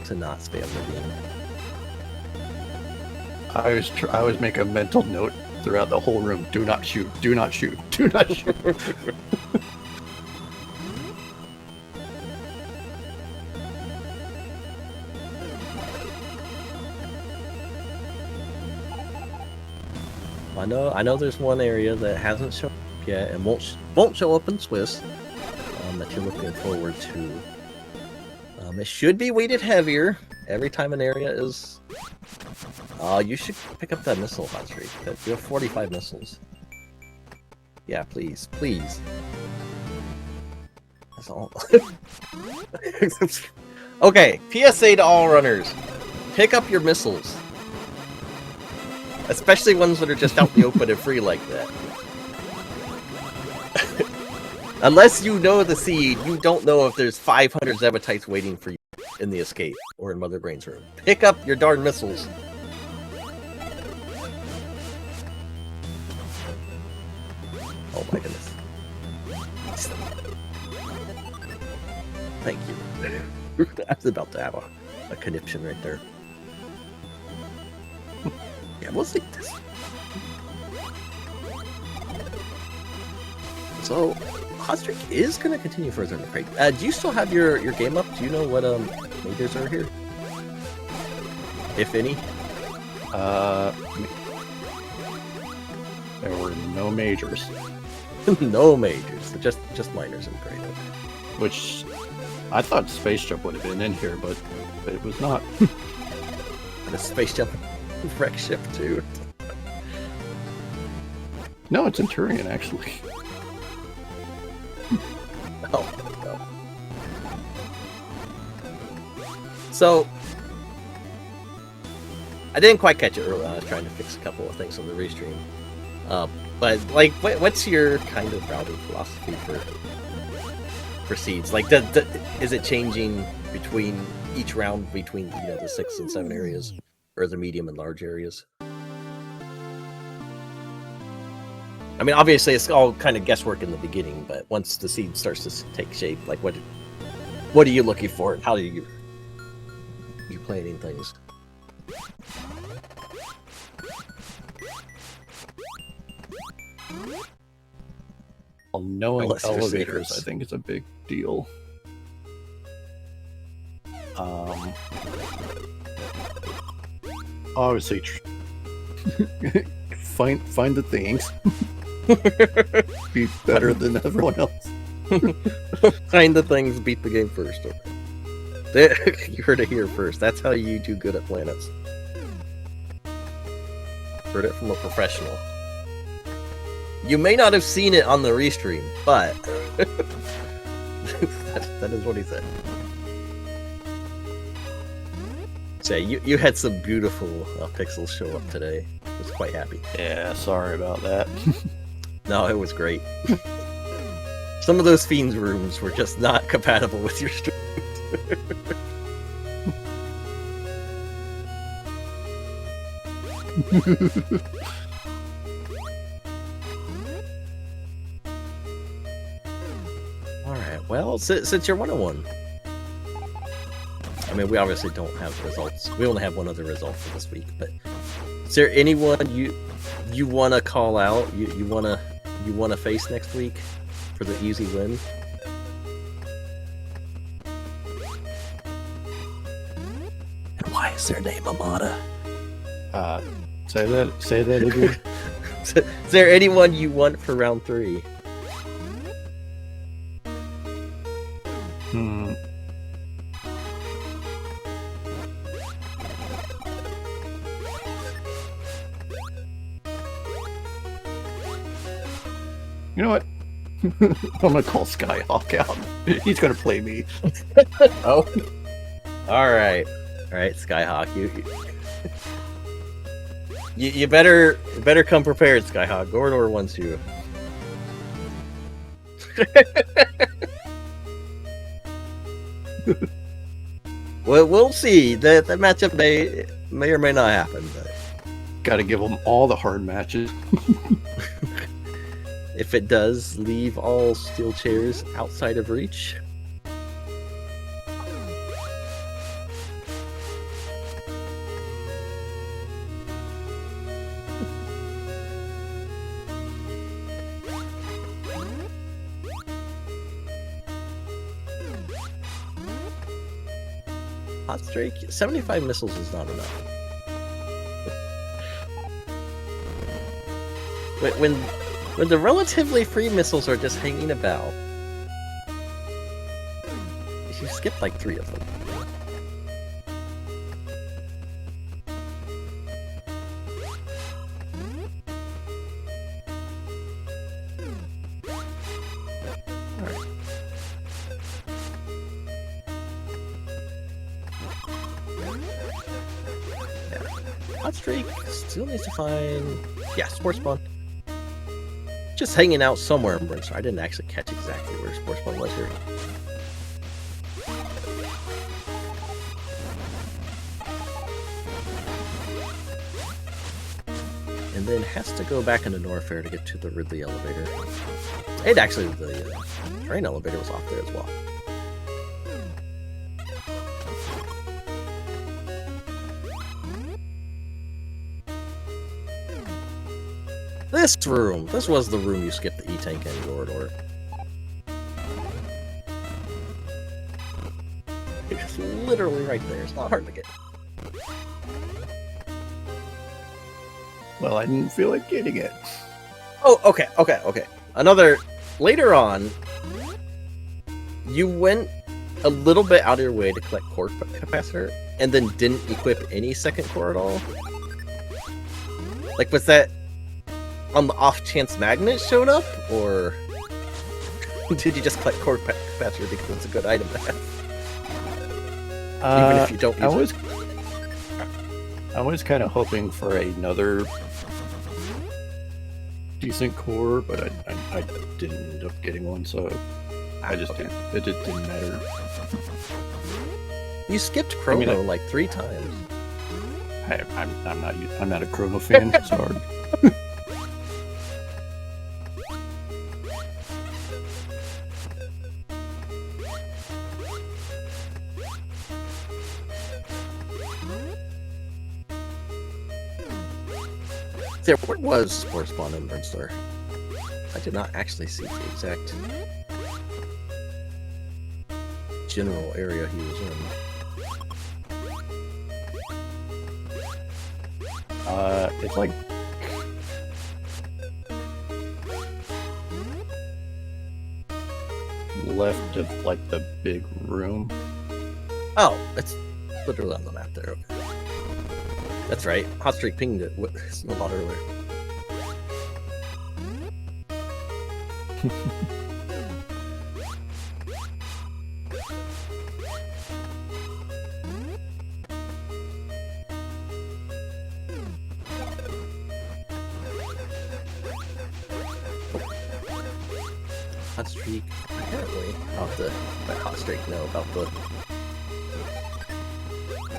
to not spam the beam. I always make a mental note throughout the whole room: do not shoot, do not shoot, do not shoot. I know there's one area that hasn't shown up yet and won't show up in Swiss that you're looking forward to. It should be weighted heavier every time an area is. You should pick up that missile, hotstreak. You have 45 missiles. Yeah, please, please. That's all. Okay, PSA to all runners: pick up your missiles. Especially ones that are just out in the open and free like that. Unless you know the seed, you don't know if there's 500 Zebatites waiting for you in the escape or in Mother Brain's room. Pick up your darn missiles. Oh my goodness. Thank you. I was about to have a conniption right there. Yeah, we'll see this. So, hotstreak is going to continue further in the crate. Do you still have your game up? Do you know what majors are here? If any? There were no majors. No majors, so just minors in crate. Which I thought Space Jump would have been in here, but it was not. And a Space Jump wreck ship too. No, it's in Turian actually. Oh no. So I didn't quite catch it earlier. I was trying to fix a couple of things on the restream. But like, what's your kind of routing philosophy for seeds? Like, is it changing between each round between the 6 and 7 areas, or the medium and large areas? I mean, obviously, it's all kind of guesswork in the beginning, but once the seed starts to take shape, like what are you looking for, and how are you planning things? Well, knowing Unless you're elevators, secrets. I think, is a big deal. Obviously, find the things. Be better than everyone else. Find the things, beat the game first. You heard it here first. That's how you do good at planets. Heard it from a professional. You may not have seen it on the restream, but that is what he said. So you had some beautiful pixels show up today. I was quite happy. Yeah, sorry about that. No, it was great. Some of those Fiends rooms were just not compatible with your stream. Alright, well, since you're 101. I mean, we obviously don't have results. We only have one other result for this week, but is there anyone you want to call out? You want to face next week for the easy win? And why is their name Amada? Say that again. Is there anyone you want for round 3? You know what? I'm gonna call Skyhawk out. He's gonna play me. Oh. Alright. Alright, Skyhawk. You better come prepared, Skyhawk. Gordor wants you. Well, we'll see. That matchup may or may not happen. But Gotta give them all the hard matches. if it does, leave all steel chairs outside of reach. Hotstreak, 75 missiles is not enough. When the relatively free missiles are just hanging about, you skip like 3 of them. Alright. Hotstreak still needs to find... Yeah, Sports Spawn. Just hanging out somewhere in Brimstone. I didn't actually catch exactly where Sports Spawn was here. And then has to go back into Norfair to get to the Ridley elevator. And actually, the train elevator was off there as well. This was the room you skipped the E-Tank in, Gordor. It's literally right there. It's not hard to get. Well, I didn't feel like getting it. Oh, okay. Another... Later on, you went a little bit out of your way to collect core capacitor, and then didn't equip any second core at all? Like, was that... on the off chance magnet showed up, or did you just collect core capacitor because it's a good item to have? Even if you don't use it. I was kind of hoping for another decent core, but I didn't end up getting one, so it just didn't matter. You skipped Chrono like 3 times. I'm not a Chrono fan. Sorry. There was Sports Spawn in Brimstone. I did not actually see the exact general area he was in. It's like left of like the big room. Oh, it's literally on the map there. Okay. That's right. Hotstreak pinged it a lot earlier. Hotstreak, apparently, I'll have to let Hotstreak know about the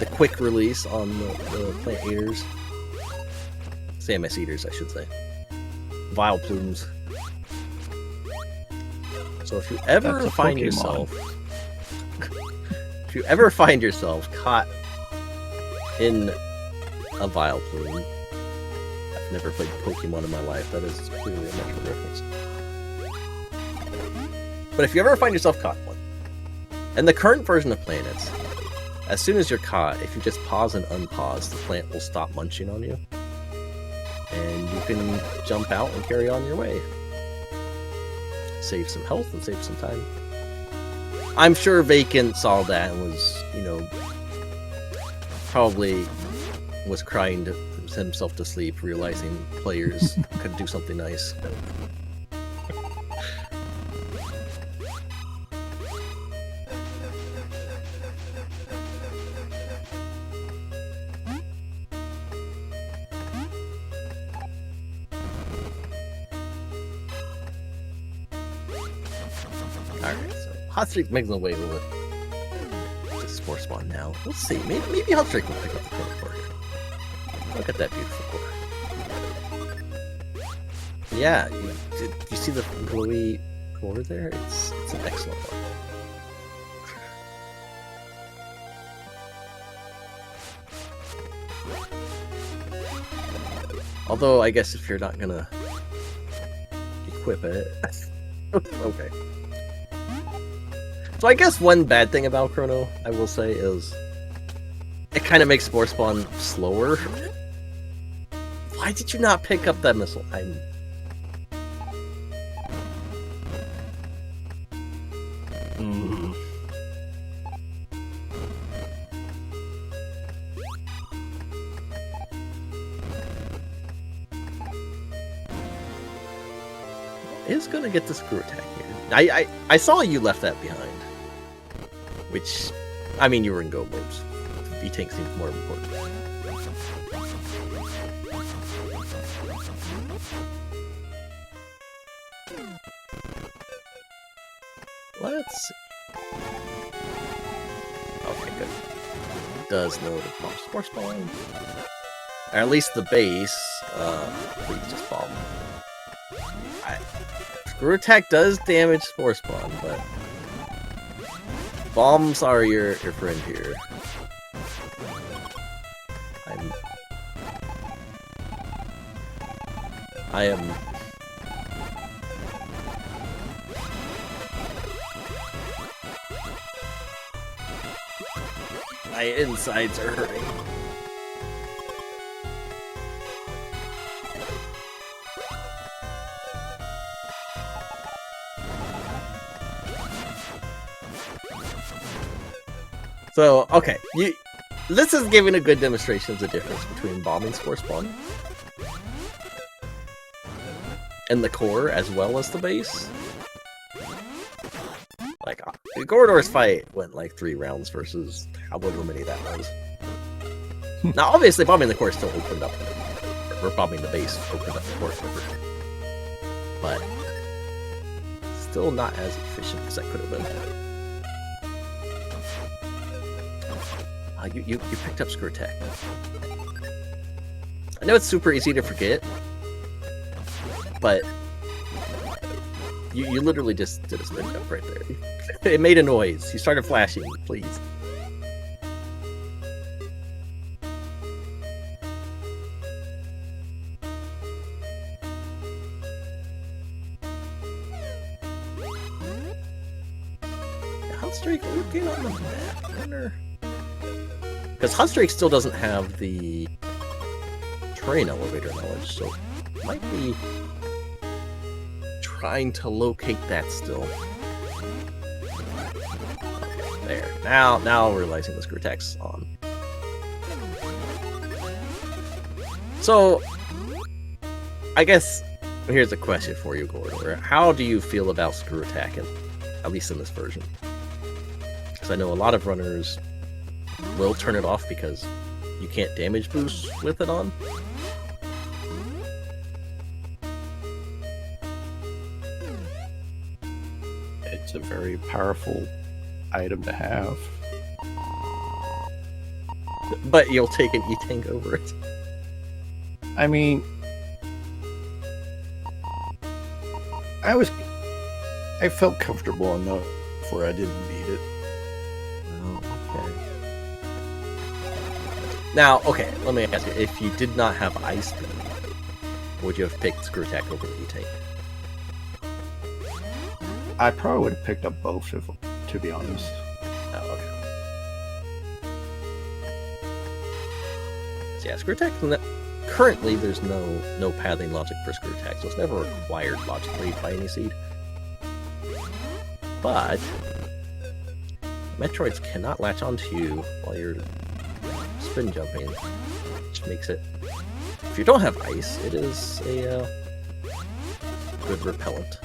quick release on the plant eaters. Samus eaters, I should say. Vile plumes. So if you ever find yourself... if you ever find yourself caught in a Vile plume... I've never played Pokemon in my life, that is clearly a Metroid reference. But if you ever find yourself caught in one, and the current version of planets, as soon as you're caught, if you just pause and unpause, the plant will stop munching on you. And you can jump out and carry on your way. Save some health and save some time. I'm sure Vacant saw that and was, probably was crying himself to sleep, realizing players could do something nice. Alright, so hotstreak makes no way with the spore spawn now. We'll see. Maybe hotstreak will pick up the chrono core. Look at that beautiful core. Yeah, did you see the glowy core there? It's an excellent one. Although, I guess if you're not gonna equip it... okay. So I guess one bad thing about Chrono, I will say, is it kind of makes Spore Spawn slower. Why did you not pick up that missile? Is gonna get the screw attack here. I saw you left that behind. Which, I mean, you were in go modes. V-Tank seems more important. Let's see. Okay, good. Does know to pump Spore Spawn. Or at least the base. Please just bomb. Screw attack does damage Spore Spawn, but bombs are your friend here. I am. My insides are hurting. So, okay, this is giving a good demonstration of the difference between bombing Spore Spawn and the core as well as the base. Like, Gordor's fight went like 3 rounds versus however many that was. Now, obviously, bombing the core still opened up, or bombing the base opened up the core quicker. But still not as efficient as that could have been. You picked up Screw Attack. I know it's super easy to forget, but you literally just did a spin jump right there. It made a noise. You started flashing, please. Hotstreak looking on the map. I wonder... Because Hotstreak still doesn't have the train elevator knowledge, so it might be trying to locate that still. Okay, there. Now realizing the screw attack's on. So, I guess here's a question for you, Gordor. How do you feel about screw attacking, at least in this version? Because I know a lot of runners will turn it off because you can't damage boost with it on. It's a very powerful item to have. But you'll take an E-Tank over it. I mean, I felt comfortable enough where I didn't need it. Now, okay, let me ask you, if you did not have Ice Beam, would you have picked Screw Attack over the E-Tank? I probably would have picked up both, to be honest. Oh, okay. So yeah, Screw Attack, currently there's no pathing logic for Screw Attack, so it's never required logically by any seed. But Metroids cannot latch onto you while you're spin jumping, which makes it, if you don't have ice, it is a good repellent.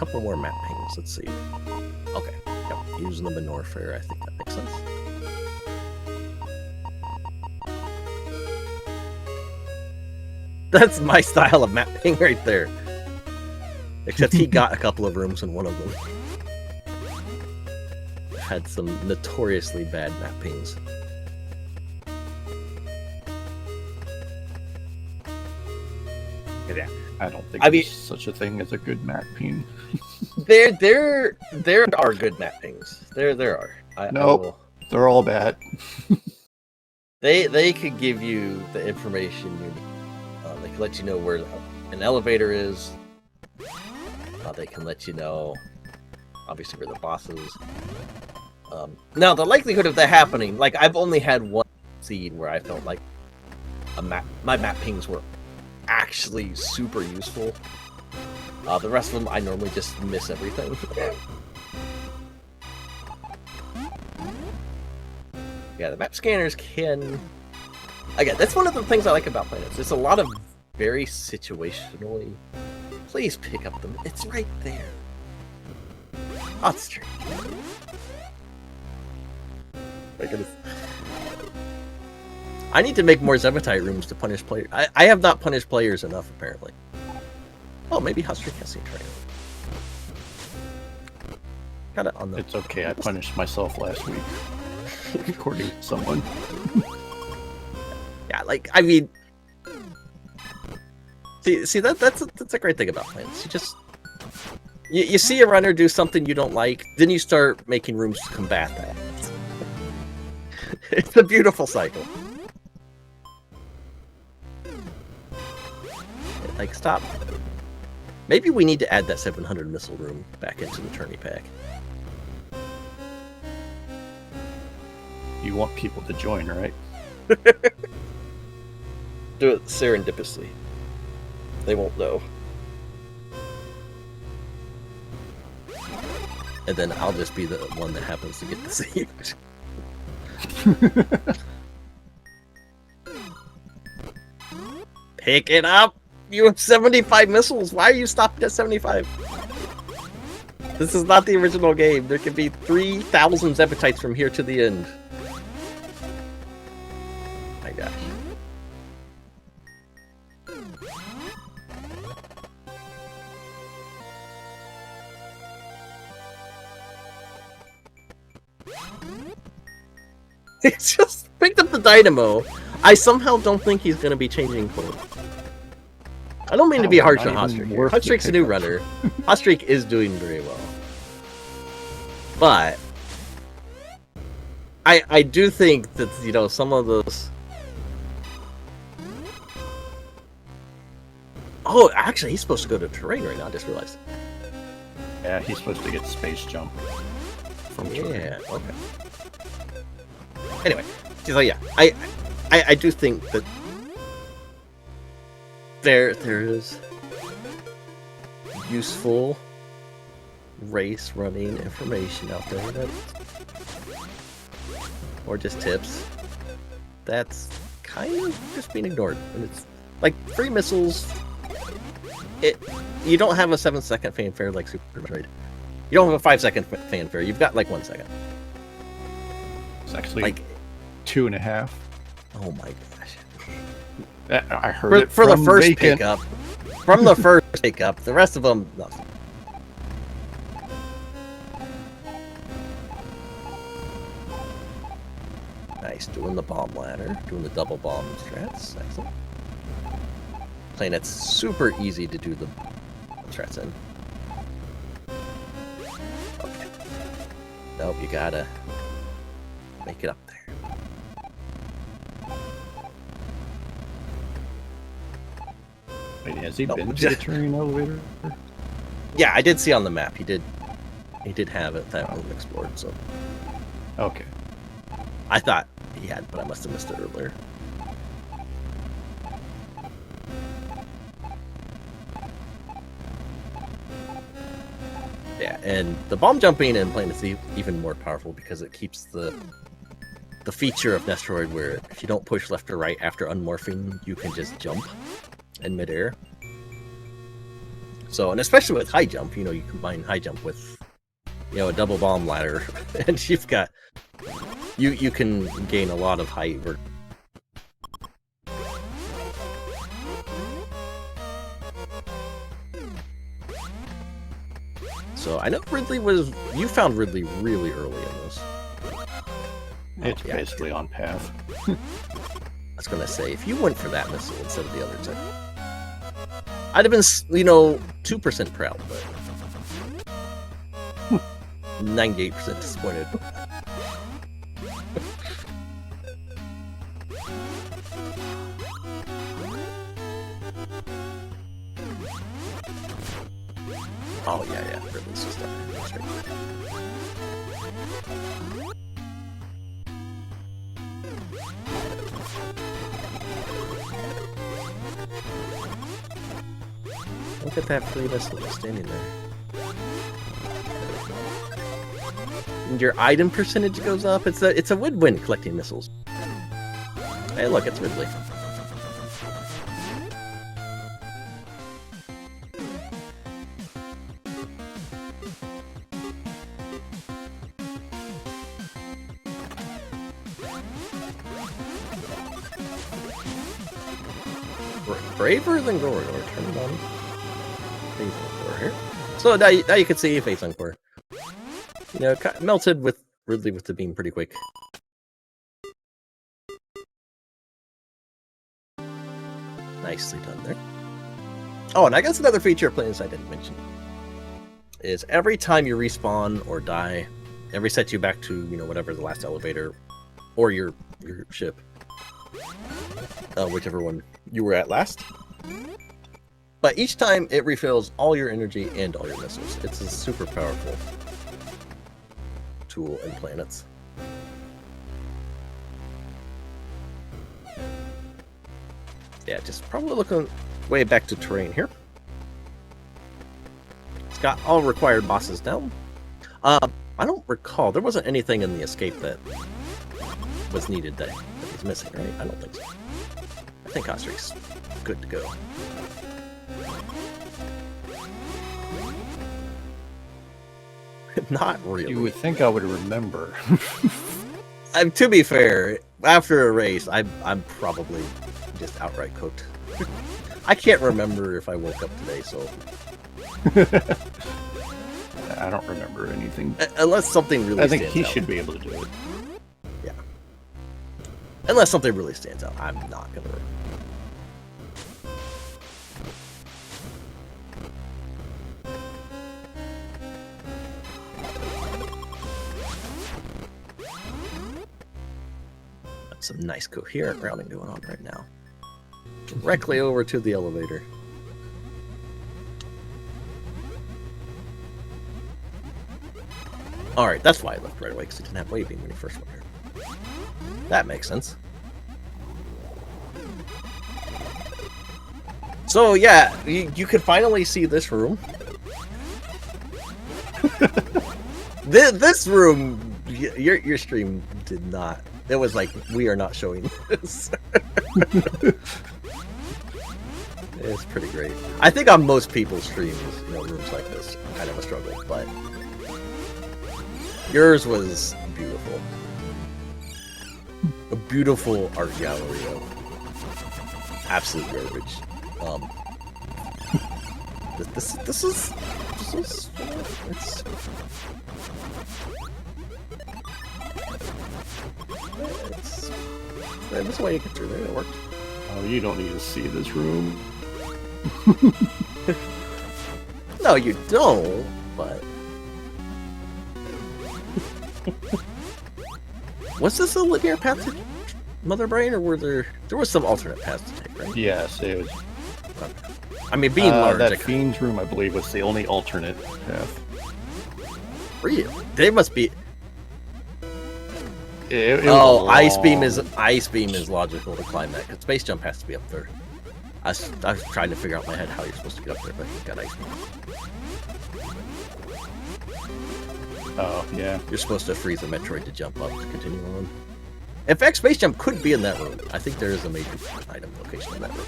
couple more map pings. Let's see. Okay. Yep. Using the manure fair. I think that makes sense. That's my style of map ping right there. Except he got a couple of rooms in one of them. Had some notoriously bad map pings. Yeah, I don't think there's such a thing as a good map ping. There are good map pings. There are. Nope, they're all bad. They could give you the information you need. They can let you know where an elevator is. They can let you know, obviously, where the boss is. Now, the likelihood of that happening, like, I've only had one seed where I felt like my map pings were actually super useful. The rest of them, I normally just miss everything. Yeah, the map scanners can... Again, that's one of the things I like about planets. There's a lot of very situationally... Please pick up them. It's right there. Hotstreak. My goodness. I need to make more Zebetite rooms to punish players. I have not punished players enough, apparently. Oh, maybe Hotstreak has seen trainer. Got it on the... It's okay, I punished myself last week. According to someone. Yeah, like, I mean... See that's a great thing about plants. You just... You see a runner do something you don't like, then you start making rooms to combat that. It's a beautiful cycle. Like, stop. Maybe we need to add that 700 missile room back into the tourney pack. You want people to join, right? Do it serendipitously. They won't know. And then I'll just be the one that happens to get deceived. Pick it up! You have 75 missiles! Why are you stopping at 75? This is not the original game. There could be 3,000 Zebetites from here to the end. My gosh. He's just picked up the dynamo. I somehow don't think he's going to be changing code. I don't mean to be harsh on Hotstreak here. Hotstreak's a new runner. Hotstreak is doing very well. But I do think that, you know, some of those... Oh, actually, he's supposed to go to terrain right now. I just realized. Yeah, he's supposed to get space jump from terrain. Yeah, okay. Anyway, so yeah, I do think that there is useful race running information out there that, or just tips, that's kind of just being ignored. And it's like free missiles. You don't have a 7-second fanfare like Super Metroid. You don't have a 5-second fanfare. You've got like 1 second. It's actually like 2.5. Oh my gosh! I heard for the first Vacant. pickup. From the first pickup, the rest of them, nothing. Nice, doing the bomb ladder, doing the double bomb strats. Excellent. Playing it's super easy to do the strats in. Okay. Nope, you gotta make it up there. Wait, has he been to the turning elevator? Yeah, I did see on the map. He did have it that room explored. So Okay. I thought he had, but I must have missed it earlier. Yeah, and the bomb jumping and playing is even more powerful because it keeps the feature of Metroid where if you don't push left or right after unmorphing, you can just jump in midair. So, and especially with high jump, you know, you combine high jump with, you know, a double bomb ladder, and you've got, you can gain a lot of height. So I know Ridley was, you found Ridley really early in this. It's basically on path. I was gonna say, if you went for that missile instead of the other two, I'd have been, you know, 2% proud, but 98% disappointed. Oh yeah, Ridley's just up there. That's right. Look at that free missile just standing there. And your item percentage goes up. It's a win-win collecting missiles. Hey, look, it's Ridley. Braver than Gordor. Turn it on. Phase Encore here. So now you can see Phase Encore. You know, melted with Ridley with the beam pretty quick. Nicely done there. Oh, and I guess another feature of Planes I didn't mention is every time you respawn or die, it resets you back to, you know, whatever the last elevator or your ship. Whichever one you were at last. But each time it refills all your energy and all your missiles. It's a super powerful tool in Planets. Yeah, just probably looking way back to terrain here. It's got all required bosses down. I don't recall. There wasn't anything in the escape that was needed that was missing, right? I don't think so. I think hotstreak's good to go. Not really. You would think I would remember. To be fair, after a race, I'm probably just outright cooked. I can't remember if I woke up today, so... I don't remember anything. Unless something really stands out. I think he should be able to do it. Yeah. Unless something really stands out, I'm not gonna remember. Some nice coherent routing going on right now. Directly over to the elevator. Alright, that's why I left right away, because it didn't have wave beam when he first went here. That makes sense. So yeah, you could finally see this room. This room, your stream did not. It was like, we are not showing this. It's pretty great. I think on most people's streams, you know, rooms like this are kind of a struggle, but yours was beautiful. A beautiful art gallery of absolute garbage. This is it's. There's a way to get through there. It worked. Oh, you don't need to see this room. No, you don't. But was this a linear path to Mother Brain, or were there was some alternate paths to take? Right? Yes, it was. I mean, being large, that Fiend's room, I believe, was the only alternate path. Really? They must be. It oh, ice beam is logical to climb that, because space jump has to be up there. I was trying to figure out in my head how you're supposed to get up there, but you got ice beam. Oh yeah, you're supposed to freeze the Metroid to jump up to continue on. In fact, space jump could be in that room. I think there is a major item location in that room.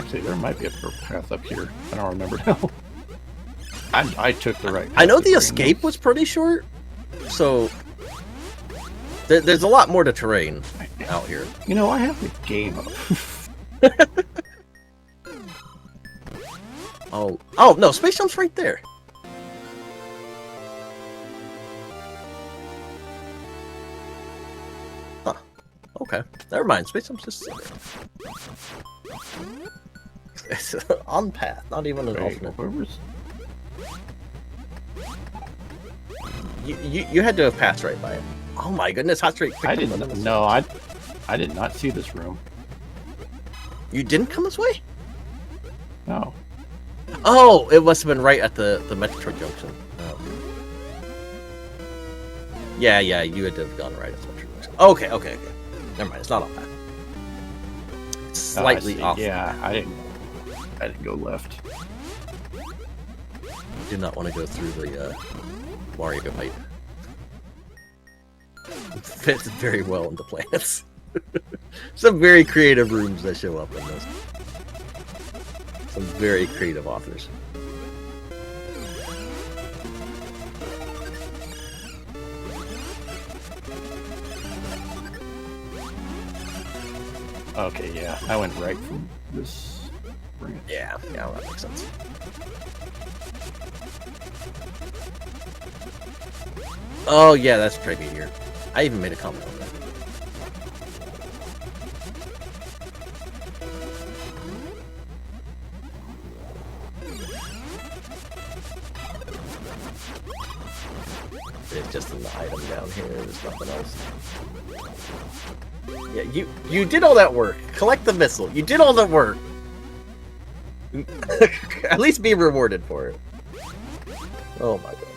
See, there might be a path up here. I don't remember now. I took the right path. I know the escape was pretty short, so there's a lot more to terrain out here. You know, I have the game up. Oh no, Space Jump's right there. Huh. Okay, never mind. Space Jump's just there. It's on path, not even an alternate. Where was... You had to have passed right by it. Oh my goodness, Hot Streak. I didn't. No, I did not see this room. You didn't come this way? No. Oh, it must have been right at the Metroid junction. Oh. Yeah, you had to have gone right at the Metroid junction. Okay. Never mind, it's not on that. It's slightly off. Yeah, I didn't go left. Do not want to go through the Mario pipe. It fits very well into planets. Some very creative rooms that show up in this. Some very creative authors. Okay, yeah, I went right from this branch. Yeah, that makes sense. Oh yeah, that's tricky here. I even made a comment on that. It's just an item down here. There's nothing else. Yeah, you did all that work. Collect the missile. You did all the work. At least be rewarded for it. Oh my goodness.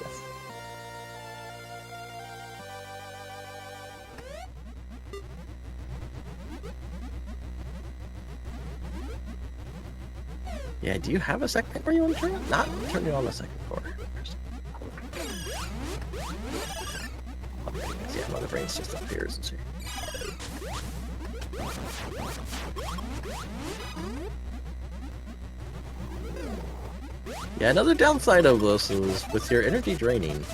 Yeah, do you have a second where you want to turn it? Not turn it on the second floor. Yeah, Mother Brain's just up here, isn't she? Yeah, another downside of this is with your energy draining,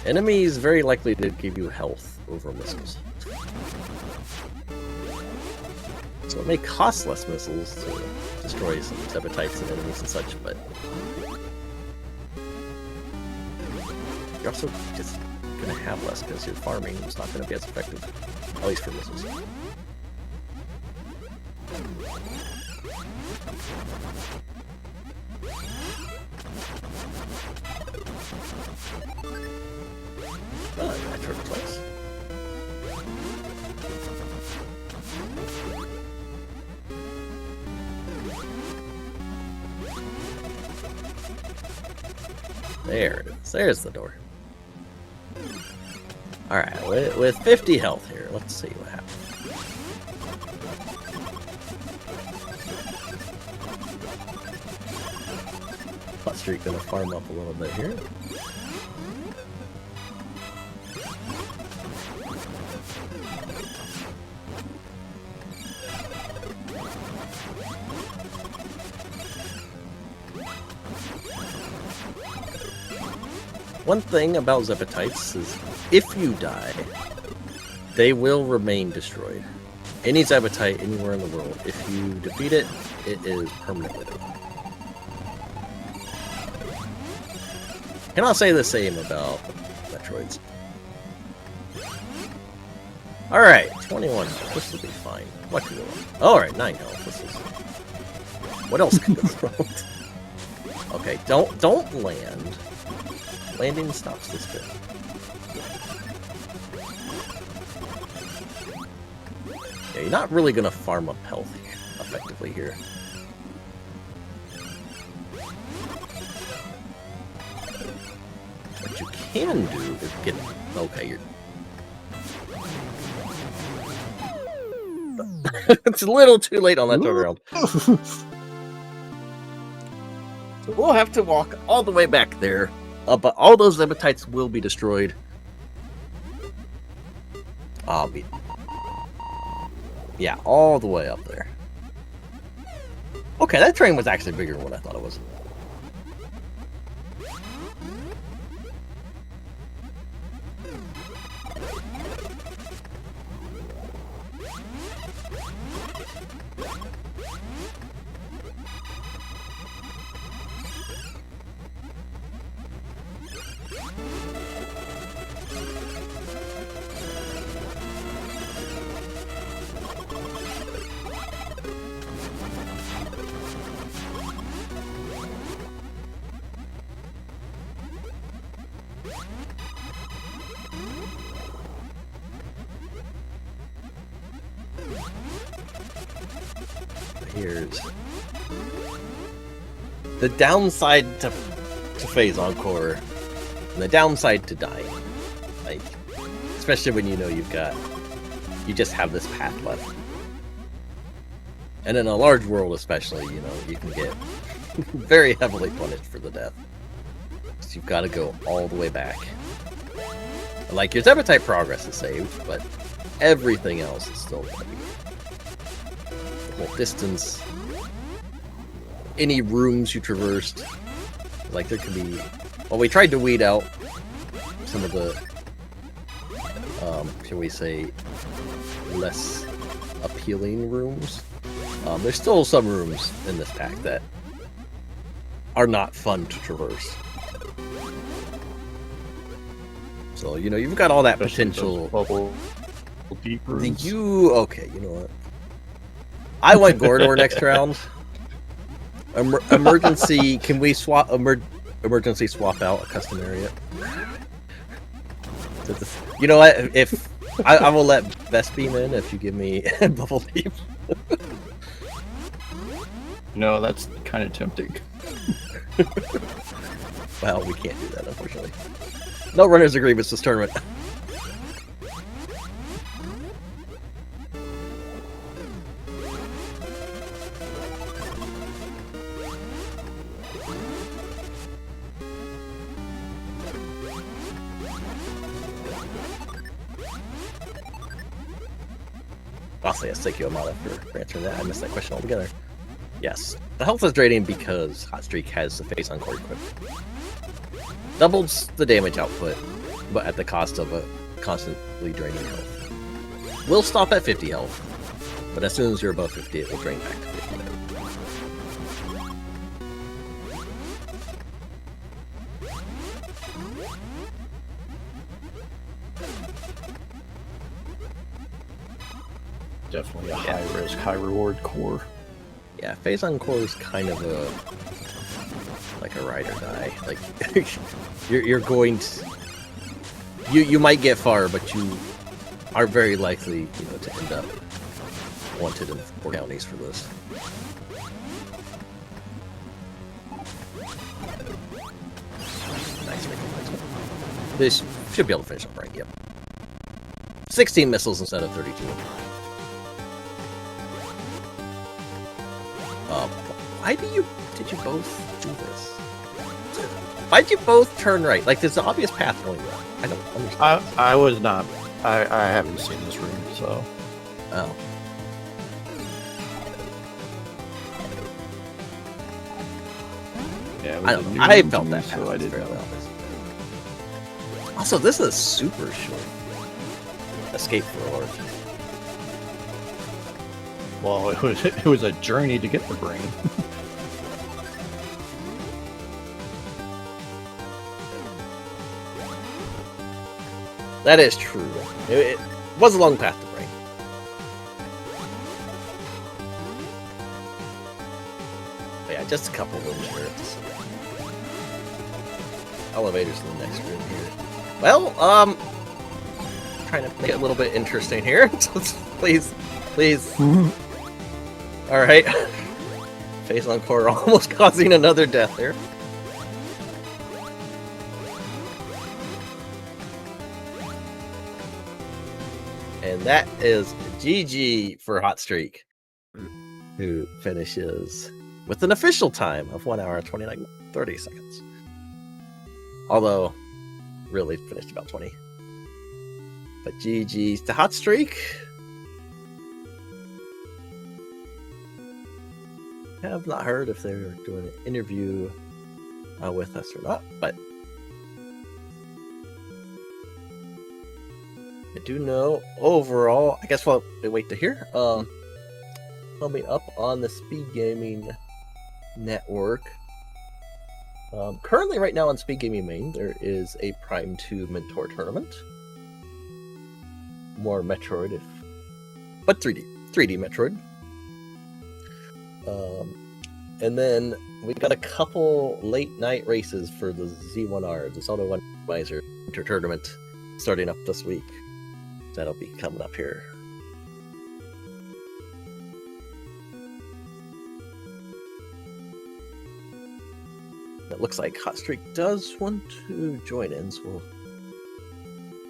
enemies very likely to give you health over missiles. So it may cost less missiles to destroy some types and enemies and such, but you're also just going to have less because your farming is not going to be as effective, at least for missiles. Oh, I tried twice. There it is. There's the door. Alright, with 50 health here, let's see what happens. Hot Streak gonna farm up a little bit here. One thing about Zepatites is, if you die, they will remain destroyed. Any Zepatite anywhere in the world, if you defeat it, it is permanently gone. Cannot say the same about Metroids. Alright, 21 health. This will be fine. What could go wrong? Alright, 9 health. This is... What else could go wrong? Okay, don't land. Landing stops this bit. Yeah, you're not really gonna farm up health effectively here. What you can do is get... Okay, you're... It's a little too late on that turnaround. So we'll have to walk all the way back there. But all those Zepatites will be destroyed. Yeah, all the way up there. Okay, that train was actually bigger than what I thought it was. Here's the downside to phase encore, and the downside to dying. Like, especially when you know you just have this path left. And in a large world especially, you know, you can get very heavily punished for the death. So you've got to go all the way back. Like, your Zebra type progress is saved, but everything else is still going to be the whole distance, any rooms you traversed. Like, there could be, well, we tried to weed out some of the shall we say, less appealing rooms. There's still some rooms in this pack that are not fun to traverse. So, you know, you've got all that potential. Bubble deep rooms. Okay, you know what? I want Gordor next round. Emergency, can we swap emergency swap out a custom area? You know what? If I will let Vespine in if you give me Bubble Deep. No, that's kind of tempting. Well, we can't do that, unfortunately. No runners agreements this tournament. I'll say a thank you, Amada, for answering that. I missed that question altogether. Yes, the health is draining because Hotstreak has the face encore equipped. Doubles the damage output, but at the cost of a constantly draining health. Will stop at 50 health, but as soon as you're above 50, it will drain back to 50. Definitely a high risk, high reward core. Yeah, phase encore is kind of like a ride or die. Like you're going to you might get far, but you are very likely, you know, to end up wanted in 4 counties for this. Nice. This should be able to finish up right. Yep. 16 missiles instead of 32. Why did you both do this? Why'd you both turn right? Like, there's an obvious path going right. I don't understand. I was not. I haven't seen this room, so. Oh. Yeah, I felt that path. So I didn't fairly know. obvious. Also, this is a super short escape for a large. Well, it was a journey to get the brain. That is true. It was a long path to brain. But yeah, just a couple of rooms here. Elevators in the next room here. Well, trying to make it a little bit interesting here. Please. Alright. Phase encore almost causing another death there. And that is GG for Hotstreak, who finishes with an official time of 1 hour, 29, 30 seconds. Although, really finished about 20. But GG's to Hotstreak. have not heard if they're doing an interview with us or not, but I do know overall, I guess we'll wait to hear. Coming up on the SpeedGaming network. Currently, right now on SpeedGaming Main, there is a Prime 2 Mentor tournament. More Metroid, but 3D Metroid. And then we got a couple late night races for the Z1R, the Zelda 1 Advisor Winter Tournament, starting up this week. That'll be coming up here. It looks like hotstreak does want to join in, so we'll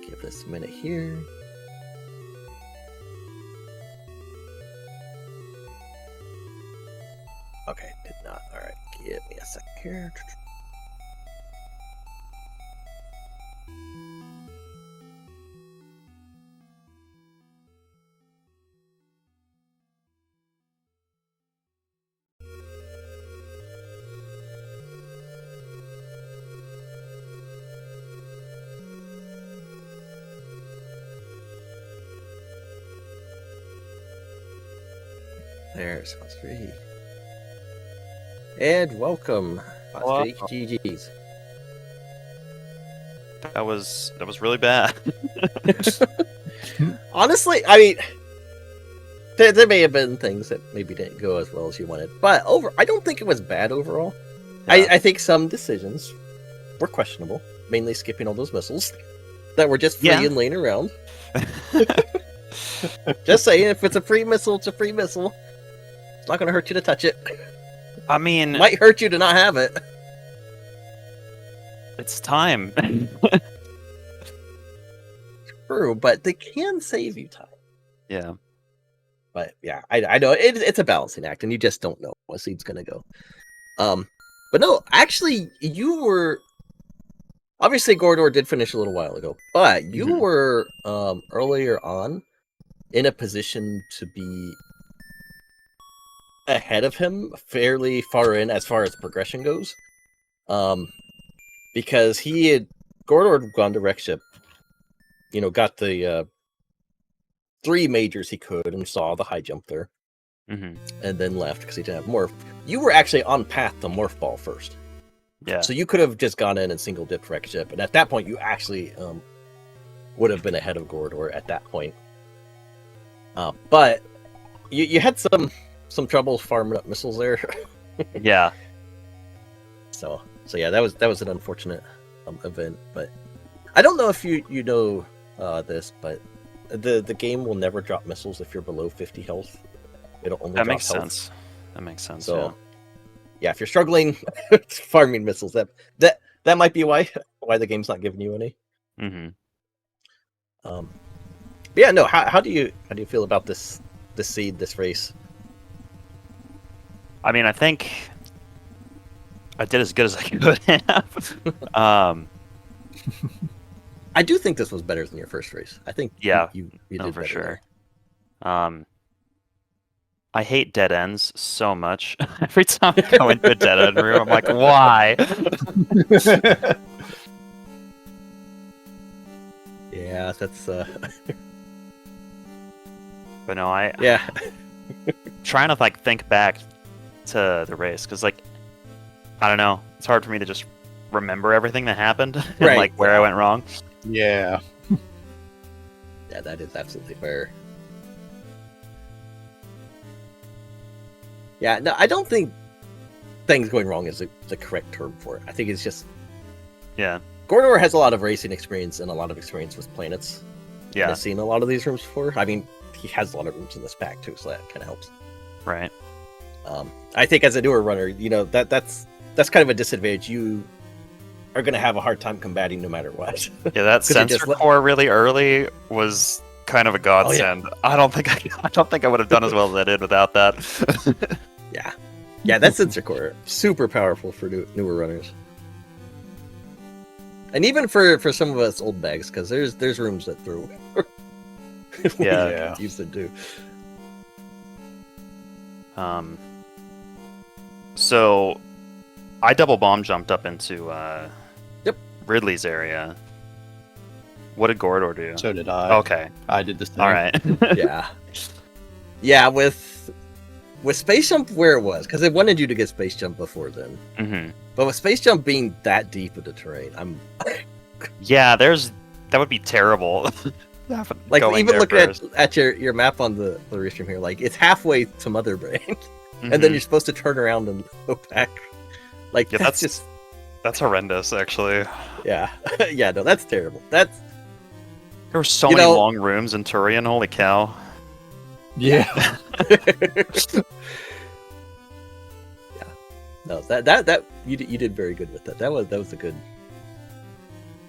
give this a minute here. Okay, did not. Alright, give me a second here. There's hotstreak. And welcome, hotstreak GG's. That was really bad. Honestly, I mean, there may have been things that maybe didn't go as well as you wanted, but I don't think it was bad overall. Yeah. I think some decisions were questionable, mainly skipping all those missiles that were just free and laying around. Just saying, if it's a free missile, it's a free missile. It's not going to hurt you to touch it. I mean, it might hurt you to not have it. It's time. True, but they can save you time. Yeah. But yeah, I know it's a balancing act, and you just don't know what seed's going to go. But no, actually, you were obviously Gordor did finish a little while ago, but you were earlier on in a position to be ahead of him fairly far in as far as progression goes. Because Gordor had gone to wreck ship, got the 3 majors he could and saw the high jump there, and then left because he didn't have morph. You were actually on path to morph ball first. Yeah. So you could have just gone in and single dipped wreck ship, and at that point you actually would have been ahead of Gordor at that point. But you had some trouble farming up missiles there. Yeah. So yeah, that was an unfortunate event. But I don't know if you know this, but the game will never drop missiles if you're below 50 health. It'll only drop makes health. sense. That makes sense. So yeah, if you're struggling farming missiles, that might be why the game's not giving you any. But yeah, no. How do you feel about this seed, this race? I mean, I think I did as good as I could have. I do think this was better than your first race. I think you did for better sure. there. I hate dead ends so much. Every time I go into a dead end room, I'm like, why? Yeah, that's But no, yeah. Trying to think back to the race, because I don't know, it's hard for me to just remember everything that happened and where I went wrong. Yeah. Yeah, that is absolutely fair. Yeah, no, I don't think things going wrong is the correct term for it. I think it's just Gordor has a lot of racing experience and a lot of experience with planets. Yeah, I've seen a lot of these rooms before. I mean, he has a lot of rooms in this pack too, so that kind of helps. Right. I think as a newer runner, that's kind of a disadvantage. You are going to have a hard time combating no matter what. Yeah, that sensor core really early was kind of a godsend. Oh, yeah. I don't think I would have done as well as I did without that. Yeah, that sensor core super powerful for newer runners, and even for some of us old bags, because there's rooms that throw. Yeah, used to do. So, I double bomb jumped up into Yep. Ridley's area. What did Gordor do? So did I. Okay. I did the same. All right. Yeah. Yeah, with Space Jump where it was, because I wanted you to get Space Jump before then. Mm-hmm. But with Space Jump being that deep of the terrain, I'm Yeah, that would be terrible. like Going even there looking first. at your map on the restream here, like it's halfway to Mother Brain, and then Mhm. you're supposed to turn around and go back. Like Yeah, that's just that's horrendous, actually. yeah, yeah. No, that's terrible. That's There were so You many know- long rooms in Turian. Holy cow! Yeah. no that you did very good with that. That was a good.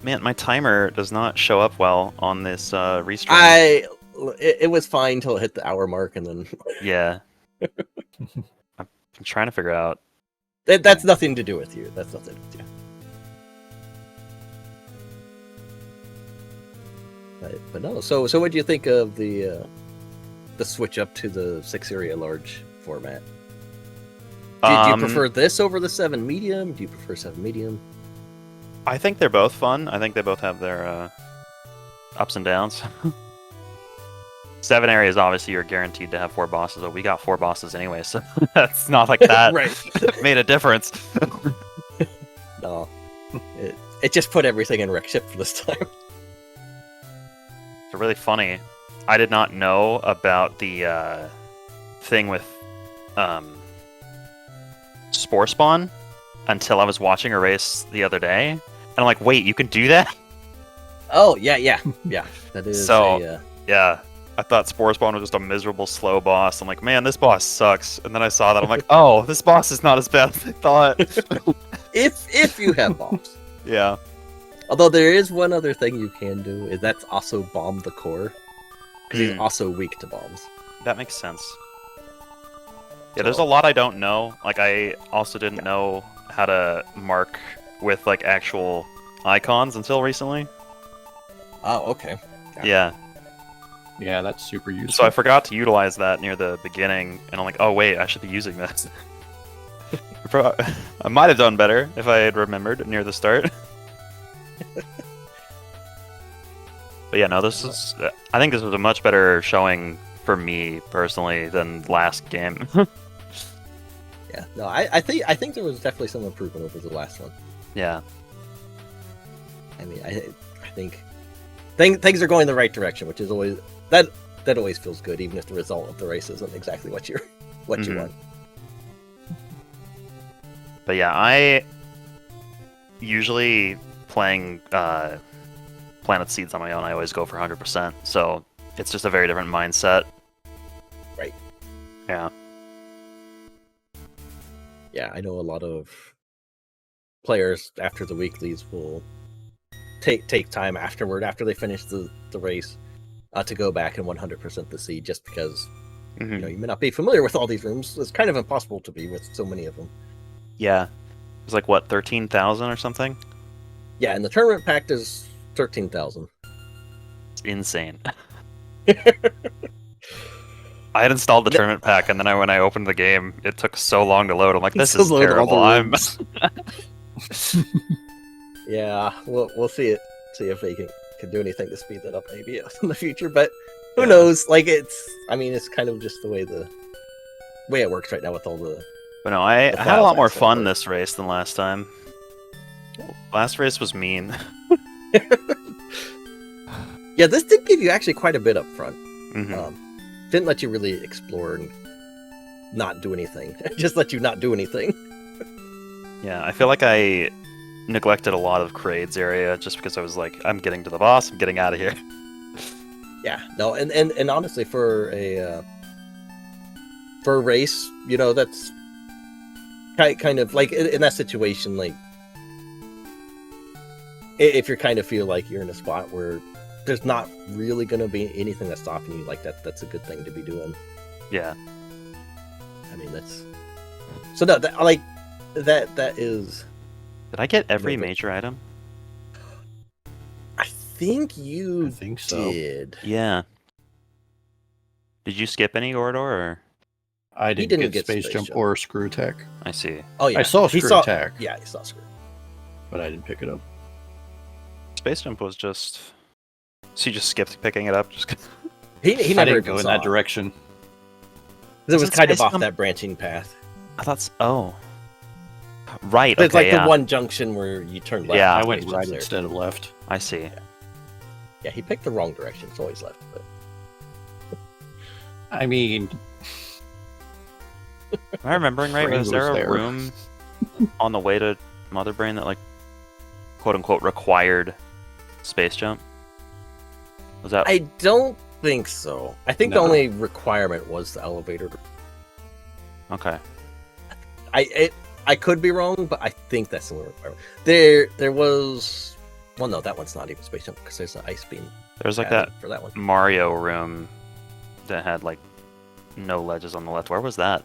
Man, my timer does not show up well on this restream. It was fine till it hit the hour mark, and then Yeah. I'm trying to figure out. that's nothing to do with you. That's nothing to do with you. But no. So what do you think of the switch up to the 6 area large format? Do you prefer this over the 7 medium? Do you prefer 7 medium? I think they're both fun. I think they both have their ups and downs. 7 areas, obviously, you're guaranteed to have 4 bosses. But we got 4 bosses anyway, so that's not like that Right. made a difference. No. It just put everything in wreck ship for this time. It's really funny. I did not know about the thing with Spore Spawn until I was watching a race the other day. And I'm like, wait, you can do that? Oh yeah. That is So- Yeah. I thought Spore Spawn was just a miserable, slow boss. I'm like, man, this boss sucks. And then I saw that. I'm like, oh, this boss is not as bad as I thought. if you have bombs. Yeah. Although there is one other thing you can do, is that's also bomb the core. Because he's Mm. also weak to bombs. That makes sense. Yeah, there's a lot I don't know. Like, I also didn't know how to mark with, like, actual icons until recently. Oh, okay. Yeah. Yeah, that's super useful. So I forgot to utilize that near the beginning, and I'm like, oh wait, I should be using this. I might have done better if I had remembered near the start. But yeah, no, this is. I think this was a much better showing for me personally than last game. Yeah. No, I think there was definitely some improvement over the last one. Yeah. I mean, I think things are going the right direction, which is always that always feels good, even if the result of the race isn't exactly what you Mhm. want. But yeah, I usually playing Planet Seeds on my own. I always go for 100%. So it's just a very different mindset. Right. Yeah. Yeah, I know a lot of players after the weeklies will take time afterward, after they finish the race, to go back and 100% the seed, just because Mhm. you may not be familiar with all these rooms. It's kind of impossible to be with so many of them. Yeah. It was like what, 13,000 or something? Yeah, and the tournament pack is 13,000. It's insane. I had installed the tournament pack, and then when I opened the game, it took so long to load. I'm like, this To is load all the terrible. rooms. Yeah, we'll see if they can do anything to speed that up maybe in the future. But who Yeah. knows? Like it's kind of just the way it works right now with all the. But no, I The had a lot files more access fun work. this race than last time. Last race was mean. Yeah, this did give you actually quite a bit up front. Mhm. Didn't let you really explore and not do anything. Just let you not do anything. Yeah, I feel like I neglected a lot of Kraid's area just because I was like, I'm getting to the boss, I'm getting out of here. Yeah, no, and honestly, for a race, that's kind of like in that situation, like if you kind of feel like you're in a spot where there's not really going to be anything that's stopping you, like that's a good thing to be doing. Yeah. I mean, that's so no, that is. Did I get every No, but- major item? I think you I think so. did. Yeah. Did you skip any, Gordor? Or? I didn't didn't get, get Space Space Jump Jump. or Screw Attack, I see. Oh yeah, I saw he Screw Attack. Yeah, he saw Screw. but I didn't pick it up. Space Jump was just. So you just skipped picking it up? Just He I never didn't even go in saw that it. direction. 'Cause it was Isn't kind of Space off Jump- that branching path. I thought. Oh. Right. It's Okay. like Yeah. the one junction where you turn left. Yeah. I and went Space right Jump's there. instead of left. I see. Yeah, he picked the wrong direction. It's always left. But I mean, Am I remembering right? Brain Was there was a there. room on the way to Mother Brain that, like, quote unquote, required Space Jump? Was that? I don't think so. I think the No. only requirement was the elevator. Okay. I could be wrong, but I think that's the only requirement. There was. Well, no, that one's not even Space Jump because there's an ice beam. There's like added that for that one. Mario room that had like no ledges on the left. Where was that?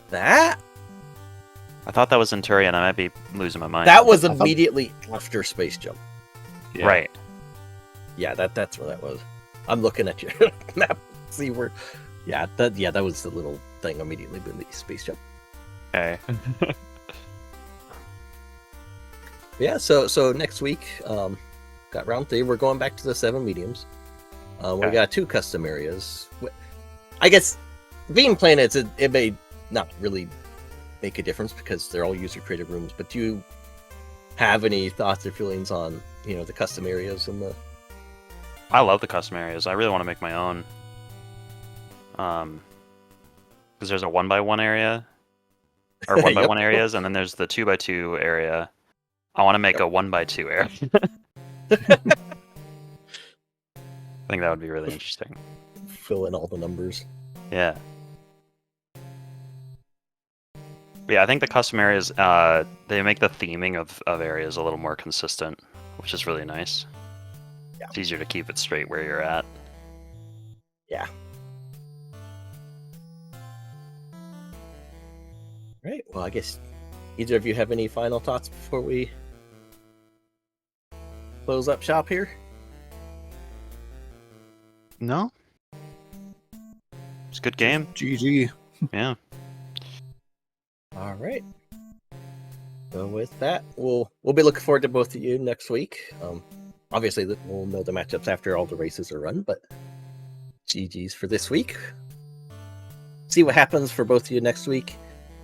That I thought that was in Turian. I might be losing my mind. that was immediately after Space Jump. yeah. Right. Yeah, that's where that was. I'm looking at your map. See where? Yeah, that was the little thing immediately beneath Space Jump. Okay. Yeah, so next week, got round 3. We're going back to the 7 mediums. We Okay. got 2 custom areas. I guess being planets, it may not really make a difference because they're all user created rooms. But do you have any thoughts or feelings on the custom areas and the? I love the custom areas. I really want to make my own. Because there's a 1x1 area, or 1x1 Yep. areas, and then there's the 2x2 area. I want to make a 1x2 area. I think that would be really interesting. Fill in all the numbers. Yeah. Yeah, I think the custom areas, they make the theming of areas a little more consistent, which is really nice. Yeah. It's easier to keep it straight where you're at. Yeah. Right. Well, I guess either of you have any final thoughts before we close up shop here? No? It's a good game. GG. Yeah. All right. So with that, we'll be looking forward to both of you next week. Obviously, we'll know the matchups after all the races are run, but GG's for this week. See what happens for both of you next week.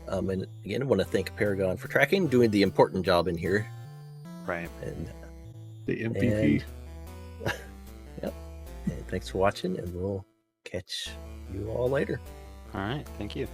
And again, I want to thank Paragon for tracking, doing the important job in here. Right. And The MVP. yep. And thanks for watching, and we'll catch you all later. All right. Thank you.